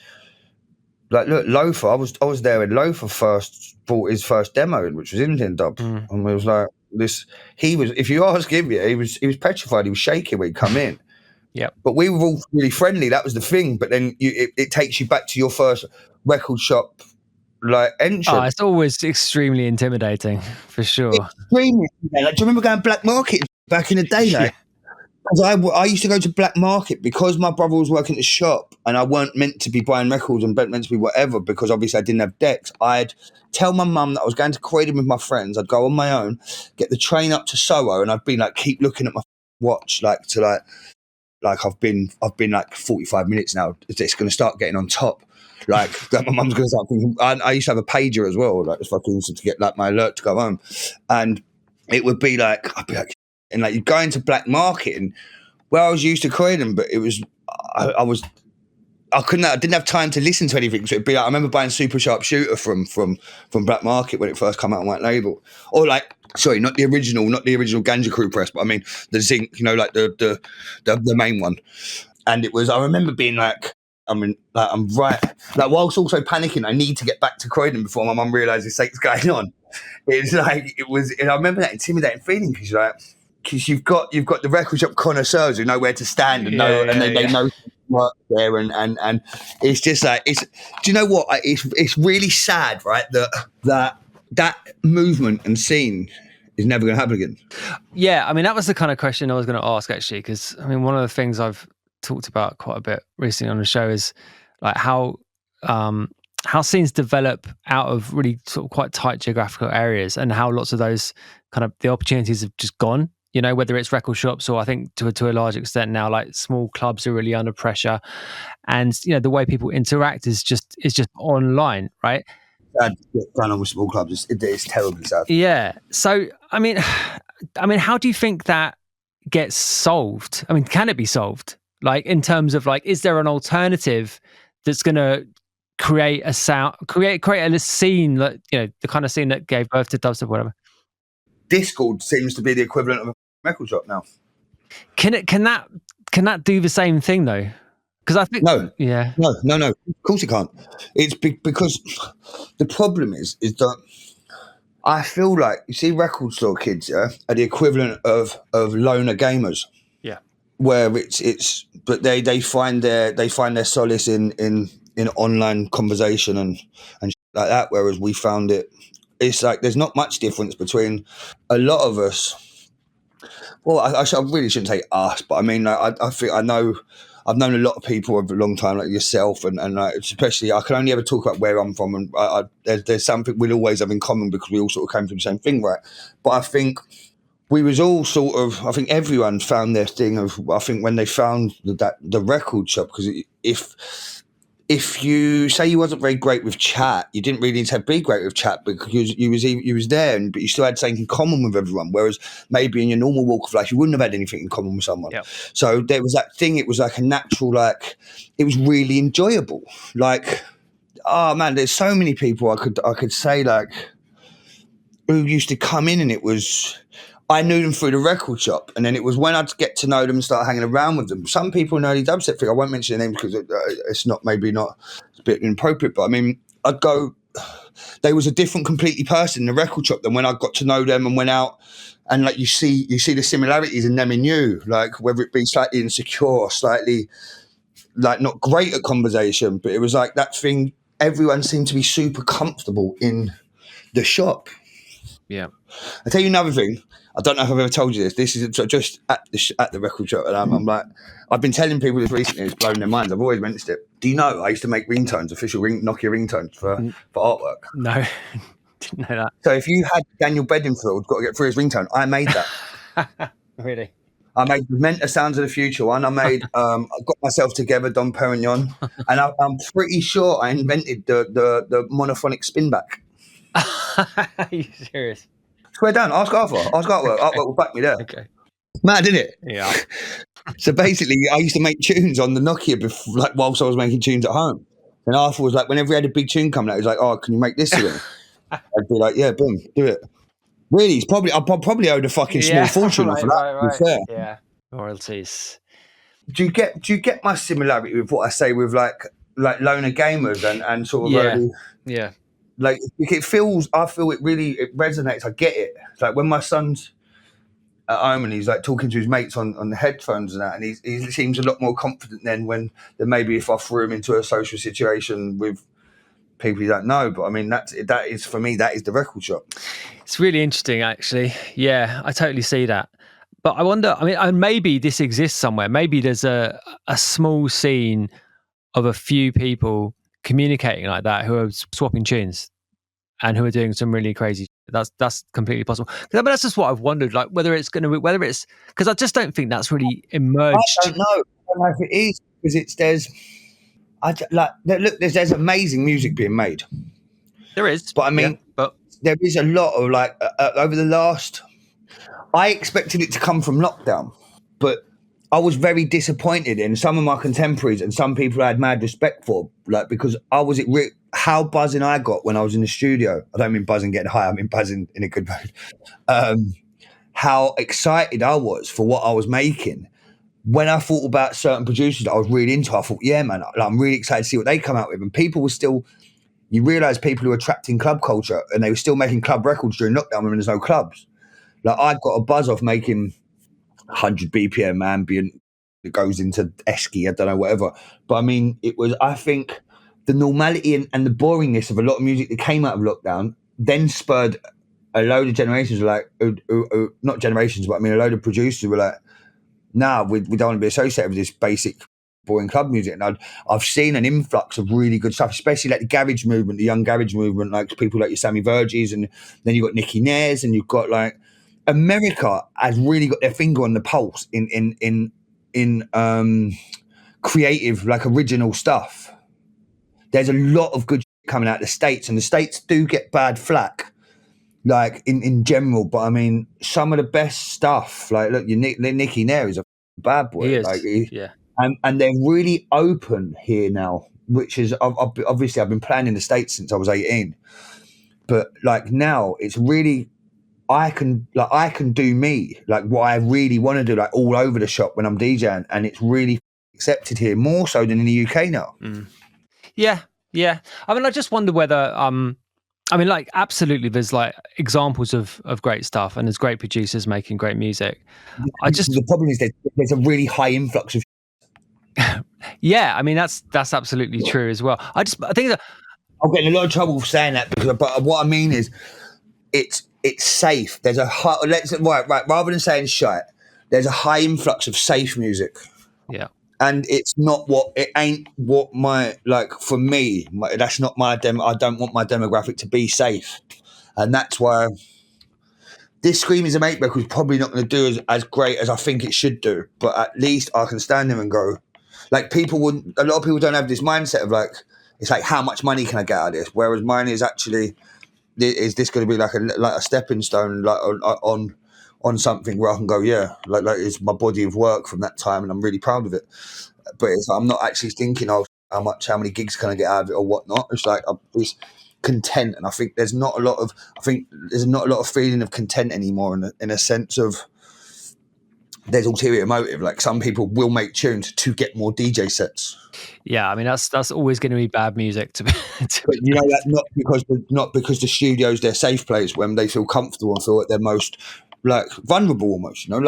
Like, look, Loafer, I was there when Loafer first brought his first demo in, which was Indian Dub. And it was like this, if you ask him, yeah, he was petrified, he was shaking when he'd come in. Yeah. But we were all really friendly, that was the thing. But then it takes you back to your first record shop like entrance. Oh, it's always extremely intimidating, for sure. Extremely. Like, do you remember going Black Market back in the day? Like? Because I used to go to Black Market because my brother was working at the shop and I weren't meant to be buying records and meant to be whatever, because obviously I didn't have decks. I'd tell my mum that I was going to Croydon with my friends. I'd go on my own, get the train up to Soho, and I'd be like, keep looking at my watch, like I've been like 45 minutes now. It's going to start getting on top. Like my mum's going to start thinking. I used to have a pager as well, like if I could, to get like my alert to go home, and it would be like, I'd be like. And like you go into Black Market, and I was used to Croydon, but it was I didn't have time to listen to anything. So it'd be like, I remember buying Super Sharp Shooter from Black Market when it first came out on white label, or like, sorry, not the original Ganja Crew press, but I mean the Zinc, you know, like the main one. And it was, I remember being like, I mean, like I'm right, like whilst also panicking, I need to get back to Croydon before my mum realises something's going on. It's like and I remember that intimidating feeling, because you're like. Because you've got the record shop connoisseurs who know where to stand and they know work there, and it's just like do you know what? It's really sad, right? That movement and scene is never going to happen again. Yeah, I mean that was the kind of question I was going to ask, actually, because I mean one of the things I've talked about quite a bit recently on the show is like how scenes develop out of really sort of quite tight geographical areas, and how lots of those kind of the opportunities have just gone. You know, whether it's record shops or I think to a large extent now, like small clubs are really under pressure, and you know the way people interact is just online, right? Going on with small clubs, it's terribly sad. Yeah. So I mean, how do you think that gets solved? I mean, can it be solved? Like in terms of like, is there an alternative that's going to create a sound, create a scene that, you know, the kind of scene that gave birth to dubstep or whatever? Discord seems to be the equivalent of a record shop now. Can that do the same thing though? Because I think no. Of course it can't. It's because the problem is that I feel like, you see, record store kids, yeah, are the equivalent of loner gamers. Yeah, where but they find their solace in online conversation and shit like that. Whereas we found it's like there's not much difference between a lot of us. Well, I really shouldn't say us, but I mean, like, I think I've known a lot of people over a long time, like yourself, and like, especially I can only ever talk about where I'm from, and there's something we'll always have in common because we all sort of came from the same thing, right? But I think we was all sort of, I think everyone found their thing of, I think when they found the record shop, because if you say you wasn't very great with chat, you didn't really need to be great with chat because you was there, but you still had something in common with everyone. Whereas maybe in your normal walk of life, you wouldn't have had anything in common with someone. Yep. So there was that thing. It was like a natural, like it was really enjoyable. Like, oh man, there's so many people I could say like who used to come in, and it was. I knew them through the record shop, and then it was when I'd get to know them and start hanging around with them. Some people in early dubstep thing, I won't mention their names because it's not it's a bit inappropriate, but I mean, I'd go, they was a different completely person in the record shop than when I got to know them and went out, and like you see the similarities in them and you, like whether it be slightly insecure, slightly like not great at conversation, but it was like that thing, everyone seemed to be super comfortable in the shop. Yeah. I'll tell you another thing. I don't know if I've ever told you this. This is just at the record shop, and I'm like, I've been telling people this recently. It's blown their minds. I've always mentioned it. Do you know I used to make ringtones, official Nokia ringtones for artwork? No, didn't know that. So if you had Daniel Bedingfield, got to get through his ringtone, I made that. Really? I made the Mentor Sounds of the Future one. I made I Got Myself Together, Dom Perignon, and I'm pretty sure I invented the monophonic spin back. Are you serious? Swear down, ask Arthur. Ask Artwork. Artwork will back me there. Okay. Mad, isn't it? Yeah. So basically, I used to make tunes on the Nokia like whilst I was making tunes at home. And Arthur was like, whenever he had a big tune coming out, he was like, "Oh, can you make this again?" I'd be like, "Yeah, boom, do it." Really, I probably owed a fucking small fortune for that. Right. Yeah, royalties. Do you get my similarity with what I say with like loner gamers and sort of early, yeah. Like I feel it really resonates. I get it. It's like when my son's at home and he's like talking to his mates on the headphones and that, and he seems a lot more confident than maybe if I threw him into a social situation with people you don't know. But I mean, that is for me, that is the record shop. It's really interesting, actually. Yeah, I totally see that. But I wonder, I mean, and maybe this exists somewhere. Maybe there's a small scene of a few people communicating like that who are swapping tunes and who are doing some really crazy. That's completely possible. I mean, that's just what I've wondered, like whether it's because I just don't think that's really emerged. I don't know if it is because there's amazing music being made. There is, but I mean, but there is a lot of like over the last. I expected it to come from lockdown, but I was very disappointed in some of my contemporaries and some people I had mad respect for, like because how buzzing I got when I was in the studio. I don't mean buzzing getting high, I mean buzzing in a good mood. How excited I was for what I was making. When I thought about certain producers that I was really into, I thought, yeah, man, I'm really excited to see what they come out with. And people were still, you realise people who were trapped in club culture and they were still making club records during lockdown when there's no clubs. Like I got a buzz off making 100 BPM ambient that goes into Esky, I don't know, whatever. But I mean, I think the normality and the boringness of a lot of music that came out of lockdown then spurred a load of generations, like, not generations, but I mean, a load of producers were like, nah, we don't want to be associated with this basic boring club music, and I've seen an influx of really good stuff, especially like the garage movement, the young garage movement, like people like your Sammy Verges, and then you've got Nicky Nares, and you've got like America has really got their finger on the pulse in creative, like original stuff. There's a lot of good coming out of the States, and the States do get bad flack, like in general. But I mean, some of the best stuff, like look, Nicky Nair is a bad boy. He is, like, yeah. And they're really open here now, which is obviously I've been playing in the States since I was 18, but like now it's really I can do me, like what I really want to do, like all over the shop when I'm DJing, and it's really accepted here more so than in the UK now. Yeah. I mean, I just wonder whether, I mean, like, absolutely, there's like examples of great stuff, and there's great producers making great music. The problem is there's a really high influx of. Yeah, I mean, that's absolutely true as well. I think that I'm getting a lot of trouble saying that but what I mean is, it's safe. There's a high. Right. Rather than saying shite, there's a high influx of safe music. Yeah. And it ain't what my, like, for me, that's not my I don't want my demographic to be safe. And that's why this Skreamizm 8 record is probably not going to do as great as I think it should do. But at least I can stand there and go, like, a lot of people don't have this mindset of like, it's like, how much money can I get out of this? Whereas mine is actually, is this going to be like a stepping stone, like on something where I can go, yeah, like it's my body of work from that time, and I'm really proud of it. But I'm not actually thinking of how many gigs can I get out of it or whatnot. It's like it's content, and I think there's not a lot of feeling of content anymore in a sense of there's ulterior motive. Like some people will make tunes to get more DJ sets. Yeah, I mean that's always going to be bad music to be. But you know that not because the studio's their safe place when they feel comfortable and feel like they're most like vulnerable almost, you know,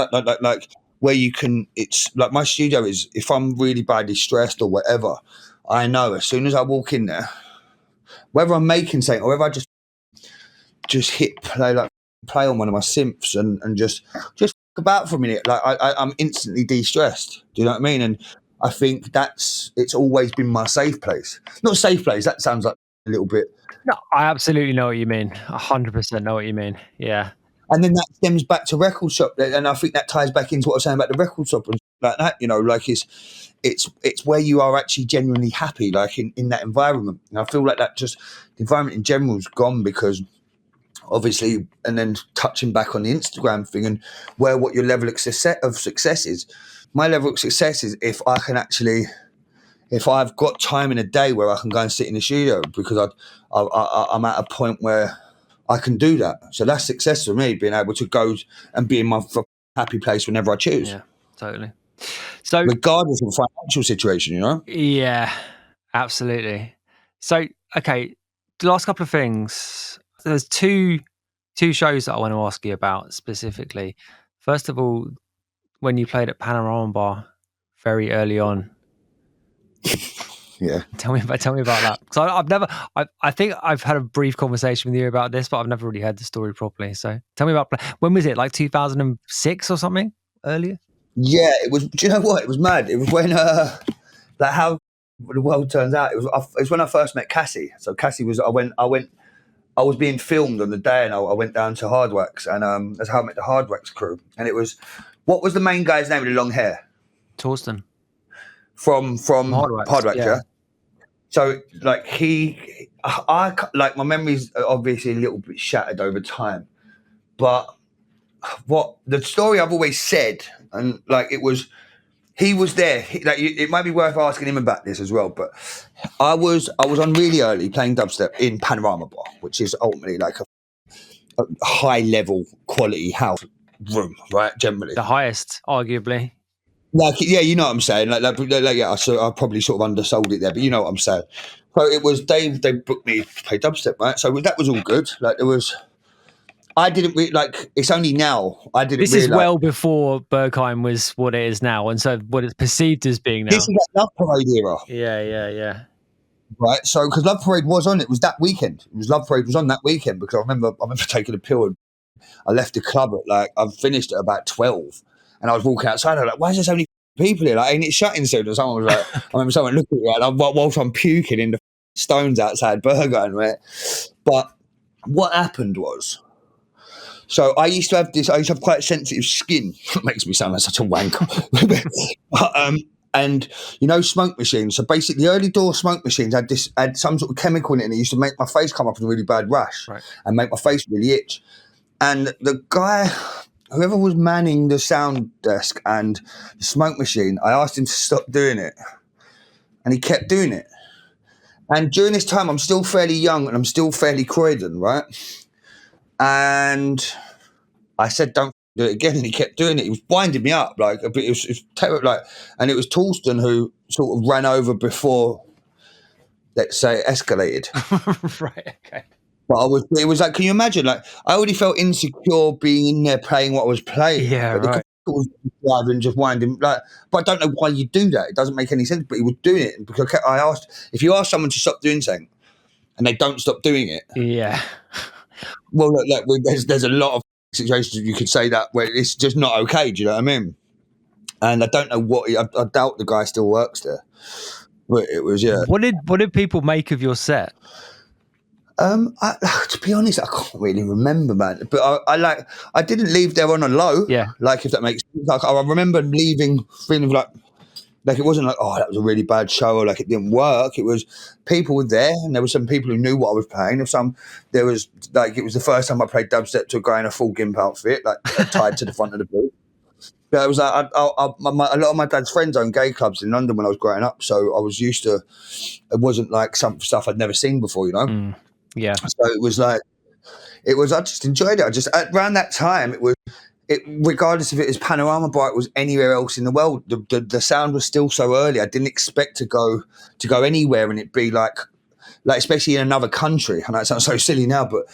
like where you can. It's like my studio is, if I'm really badly stressed or whatever, I know as soon as I walk in there, whether I'm making something or whether I just hit play on one of my synths and just about for a minute, like I'm instantly de-stressed. Do you know what I mean? And I think it's always been my safe place. Not safe place, that sounds like a little bit. No, I absolutely know what you mean. 100% know what you mean. Yeah. And then that stems back to record shop, and I think that ties back into what I was saying about the record shop and like that. You know, like it's where you are actually genuinely happy, like in that environment. And I feel like that just the environment in general is gone because obviously, and then touching back on the Instagram thing and what your level of success is. My level of success is if I've got time in a day where I can go and sit in the studio because I'm at a point where I can do that. So that's success for me, being able to go and be in my happy place whenever I choose. Yeah, totally. So regardless of the financial situation, you know? Yeah, absolutely. So, okay, the last couple of things. There's two shows that I want to ask you about specifically. First of all, when you played at Panorama Bar very early on. Yeah. Tell me about that. So I think I've had a brief conversation with you about this, but I've never really heard the story properly. So tell me about, when was it? Like 2006 or something earlier? Yeah, it was. Do you know what? It was mad. It was when, like how the world turns out. It was when I first met Cassie. So Cassie was, I was being filmed on the day, and I went down to Hardwax, and that's how I met the Hardwax crew. And it was, what was the main guy's name with the long hair? Torsten. From Hardwax, yeah. So like I like, my memory's obviously a little bit shattered over time, but what the story I've always said, and like it was, he was there. It might be worth asking him about this as well. But I was on really early playing dubstep in Panorama Bar, which is ultimately like a high level quality house room, right? Generally, the highest, arguably. Like, yeah, you know what I'm saying. Like yeah. So I probably sort of undersold it there, but you know what I'm saying. So it was they booked me to play dubstep, right? So that was all good. Like there was. I didn't really, like, it's only now I didn't. This is well before Bergheim was what it is now, and so what it's perceived as being now. This is that Love Parade era. Yeah. Right, so because Love Parade was on, it was that weekend. Love Parade was on that weekend because I remember taking a pill and I left the club at I finished at about 12, and I was walking outside. I was like, why is there so many people here, like, ain't it shutting soon? And someone was like, I remember someone looking at me whilst I'm puking in the stones outside Burgoyne, right? But what happened was, so I used to have quite sensitive skin. It makes me sound like such a wanker. But, and smoke machines. So basically, the early door smoke machines had some sort of chemical in it, and it used to make my face come up in a really bad rash, Right. and make my face really itch. And the guy, whoever was manning the sound desk and the smoke machine, I asked him to stop doing it, and he kept doing it. And during this time, I'm still fairly young and I'm still fairly Croydon, right? And I said, don't do it again. And he kept doing it. He was winding me up. Like, it was terrible. Like, and it was Torsten who sort of ran over before, let's say, it escalated. Right, okay. But it was like, can you imagine? Like, I already felt insecure being in there playing what I was playing. Yeah, but right. was driving, just winding, like, but I don't know why you do that. It doesn't make any sense. But he was doing it because I asked, if you ask someone to stop doing something and they don't stop doing it, Yeah. well, look, there's a lot of situations you could say that where it's just not okay. Do you know what I mean? And I don't know what. I doubt the guy still works there. But it was, yeah. What did people make of your set? To be honest, I can't really remember, man. But I didn't leave there on a low. Yeah. Like, if that makes sense. Like, I remember leaving feeling like it wasn't like, oh, that was a really bad show, or like it didn't work. It was, people were there, and there were some people who knew what I was playing. There was like, it was the first time I played dubstep to a guy in a full gimp outfit, like tied to the front of the booth. But it was like, a lot of my dad's friends owned gay clubs in London when I was growing up, so I was used to. It wasn't like some stuff I'd never seen before, Yeah. So it was like, I just enjoyed it. Around that time, regardless if it was Panorama Bar, it was anywhere else in the world, the sound was still so early. I didn't expect to go anywhere and it be like especially in another country. I know it sounds so silly now, but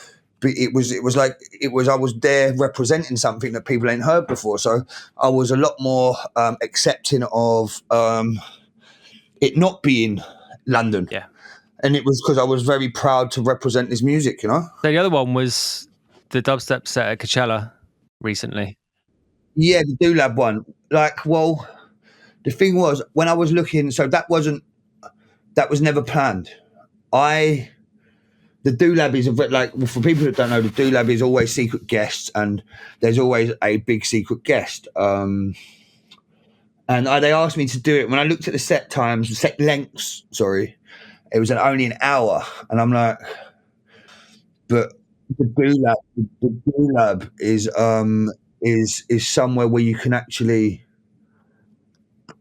I was there representing something that people ain't heard before. So I was a lot more accepting of it not being London. Yeah. And it was because I was very proud to represent this music, So the other one was the dubstep set at Coachella recently. Yeah, the DoLab one. Like, well, the thing was, when I was looking, so that was never planned. The DoLab is for people that don't know, the DoLab is always secret guests, and there's always a big secret guest. And they asked me to do it. When I looked at the set lengths, it was only an hour, and I'm like, but the DoLab is somewhere where you can actually,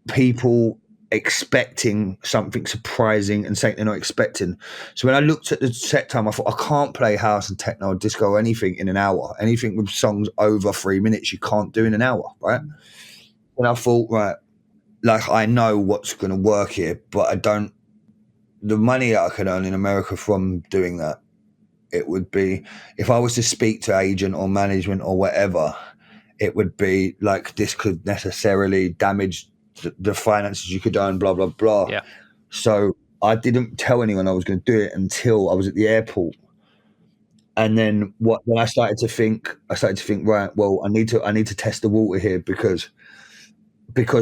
people expecting something surprising and something they're not expecting. So when I looked at the set time, I thought, I can't play house and techno or disco or anything in an hour. Anything with songs over 3 minutes, you can't do in an hour, right? And I thought, right, like, I know what's going to work here, but I don't. The money that I could earn in America from doing that, it would be, if I was to speak to agent or management or whatever, it would be like, this could necessarily damage the finances you could earn, blah, blah, blah. Yeah. So I didn't tell anyone I was going to do it until I was at the airport. And then when I started to think, right, well, I need to test the water here because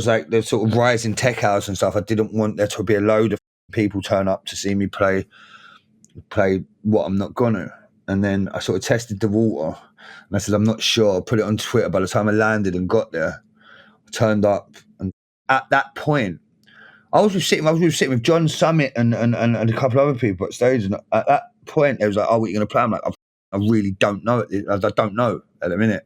like the sort of rise in tech house and stuff, I didn't want there to be a load of people turn up to see me play what I'm not gonna. And then I sort of tested the water, and I said, I'm not sure. I put it on Twitter. By the time I landed and got there, I turned up, and at that point, I was sitting with John Summit and a couple of other people at stage, and at that point, it was like, oh, what are you going to play? I'm like, I really don't know. I don't know at the minute.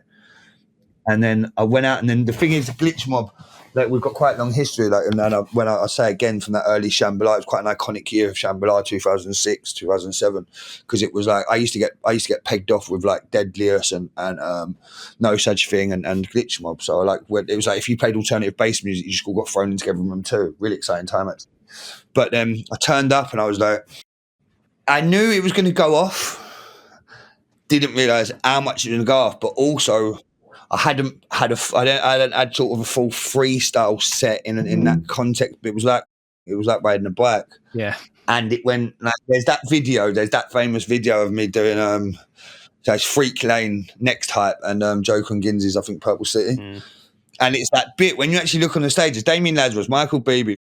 And then I went out, and then the thing is, the glitch mob, like, we've got quite a long history. Like, and when I say again from that early Shambhala, it was quite an iconic year of Shambhala, 2006, 2007, because it was like I used to get pegged off with like Deadliest and No Such Thing and glitch mob. So it was like, if you played alternative bass music, you just all got thrown in together with them too. Really exciting time, actually. But then I turned up and I was like, I knew it was going to go off. Didn't realize how much it was going to go off, but also, I hadn't had sort of a full freestyle set in that context. But it was like riding a bike. Yeah. And it went like, there's that famous video of me doing so it's Freak Lane, Next Hype, and Joe Conginzi's, I think, Purple City. And it's that bit when you actually look on the stage, there's Damien Lazarus, Michael Beebe,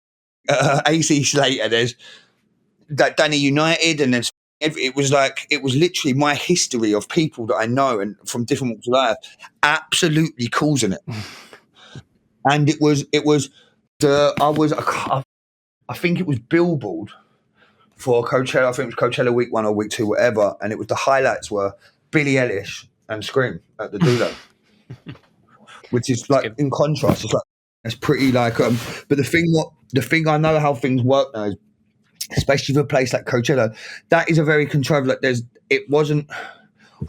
AC Slater, there's that Danny United, and there's it was literally my history of people that I know and from different walks of life absolutely causing it. And I think it was Billboard for Coachella. I think it was Coachella week 1 or week 2, whatever. And it was the highlights were Billie Eilish and Skream at the DoLab, which is like in contrast. It's like it's pretty like. But the thing I know how things work now is, especially for a place like Coachella, that is a very contrived. Like it wasn't.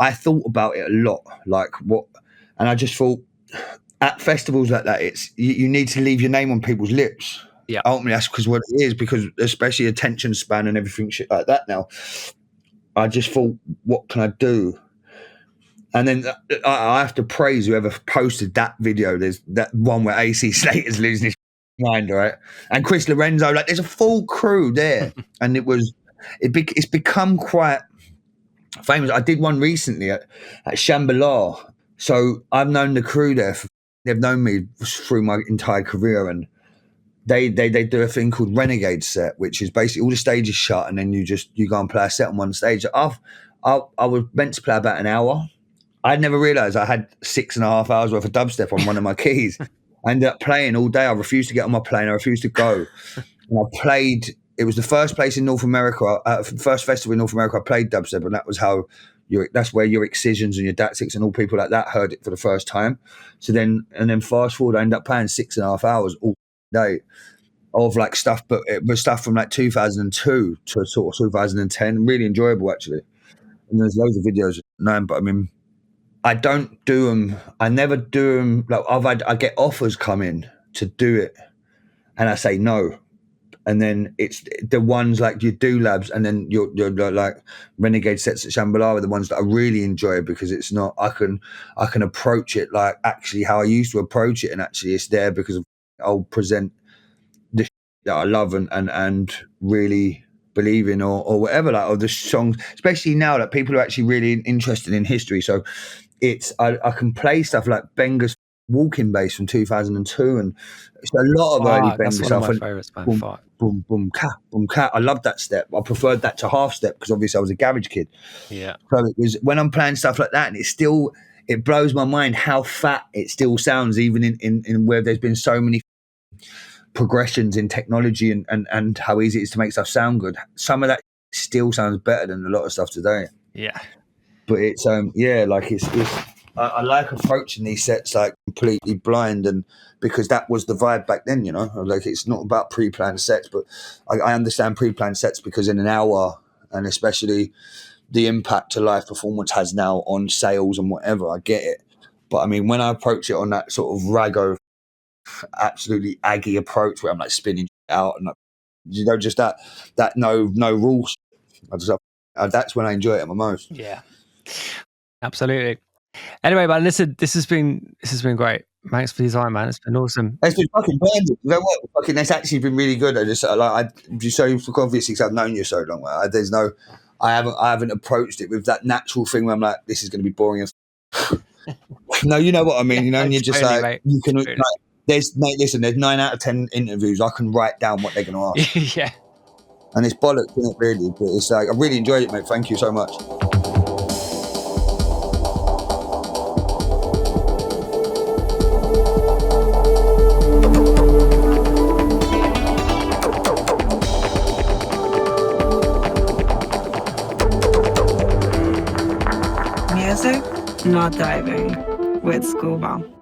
I thought about it a lot, like what, and I just thought at festivals like that, it's you need to leave your name on people's lips. Yeah, ultimately that's because what it is, because especially attention span and everything shit like that now. I just thought, what can I do? And then I have to praise whoever posted that video. There's that one where AC Slater's losing his mind, right? And Chris Lorenzo, like there's a full crew there, and it's become quite famous. I did one recently at Shambhala, so I've known the crew there. They've known me through my entire career, and they do a thing called Renegade set, which is basically all the stages shut, and then you go and play a set on one stage. I was meant to play about an hour. I'd never realised I had 6.5 hours worth of dubstep on one of my keys. I ended up playing all day. I refused to get on my plane. I refused to go. And I played. It was the first place in North America, first festival in North America I played dubstep, and that was how that's where your Excisions and your Datsics and all people like that heard it for the first time. So then fast forward, I ended up playing 6.5 hours all day of like stuff, but it was stuff from like 2002 to sort of 2010. Really enjoyable actually. And there's loads of videos now, but I mean, I don't do them. I never do them. Like I get offers come in to do it, and I say no. And then it's the ones like your DoLabs, and then your like Renegade sets at Shambhala are the ones that I really enjoy, because it's not. I can approach it like actually how I used to approach it, and actually it's there because I'll present the that I love and really believe in or whatever, like, or the songs, especially now that people are actually really interested in history. So it's I can play stuff like Benga's Walking Bass from 2002, and it's a lot of early Benga stuff. That's one of my favourites, man. Boom, boom, cat. I love that step. I preferred that to half step because obviously I was a garage kid. Yeah. So it was when I'm playing stuff like that, and it blows my mind how fat it still sounds, even in where there's been so many progressions in technology and how easy it is to make stuff sound good. Some of that still sounds better than a lot of stuff today. Yeah. But it's like it's I like approaching these sets like completely blind, and because that was the vibe back then, you know. Like it's not about pre-planned sets, but I understand pre-planned sets because in an hour, and especially the impact a live performance has now on sales and whatever, I get it. But I mean, when I approach it on that sort of raggo, absolutely aggy approach where I'm like spinning out and like, you know, just that no rules. That's when I enjoy it the most. Yeah, absolutely. Anyway, man, listen, this has been great. Thanks for your time, man. It's been awesome. It's been fucking brilliant. You know what? Fucking, it's actually been really good. I just so obviously because I've known you so long. I haven't approached it with that natural thing where I'm like, this is going to be boring as. No, you know what I mean. Yeah, you know, and you're just totally, like, mate. You can. Like, there's 9 out of 10 interviews. I can write down what they're going to ask. Yeah. And it's bollocks, isn't it? Really, but it's like I really enjoyed it, mate. Thank you so much. Music, not diving, with Scuba.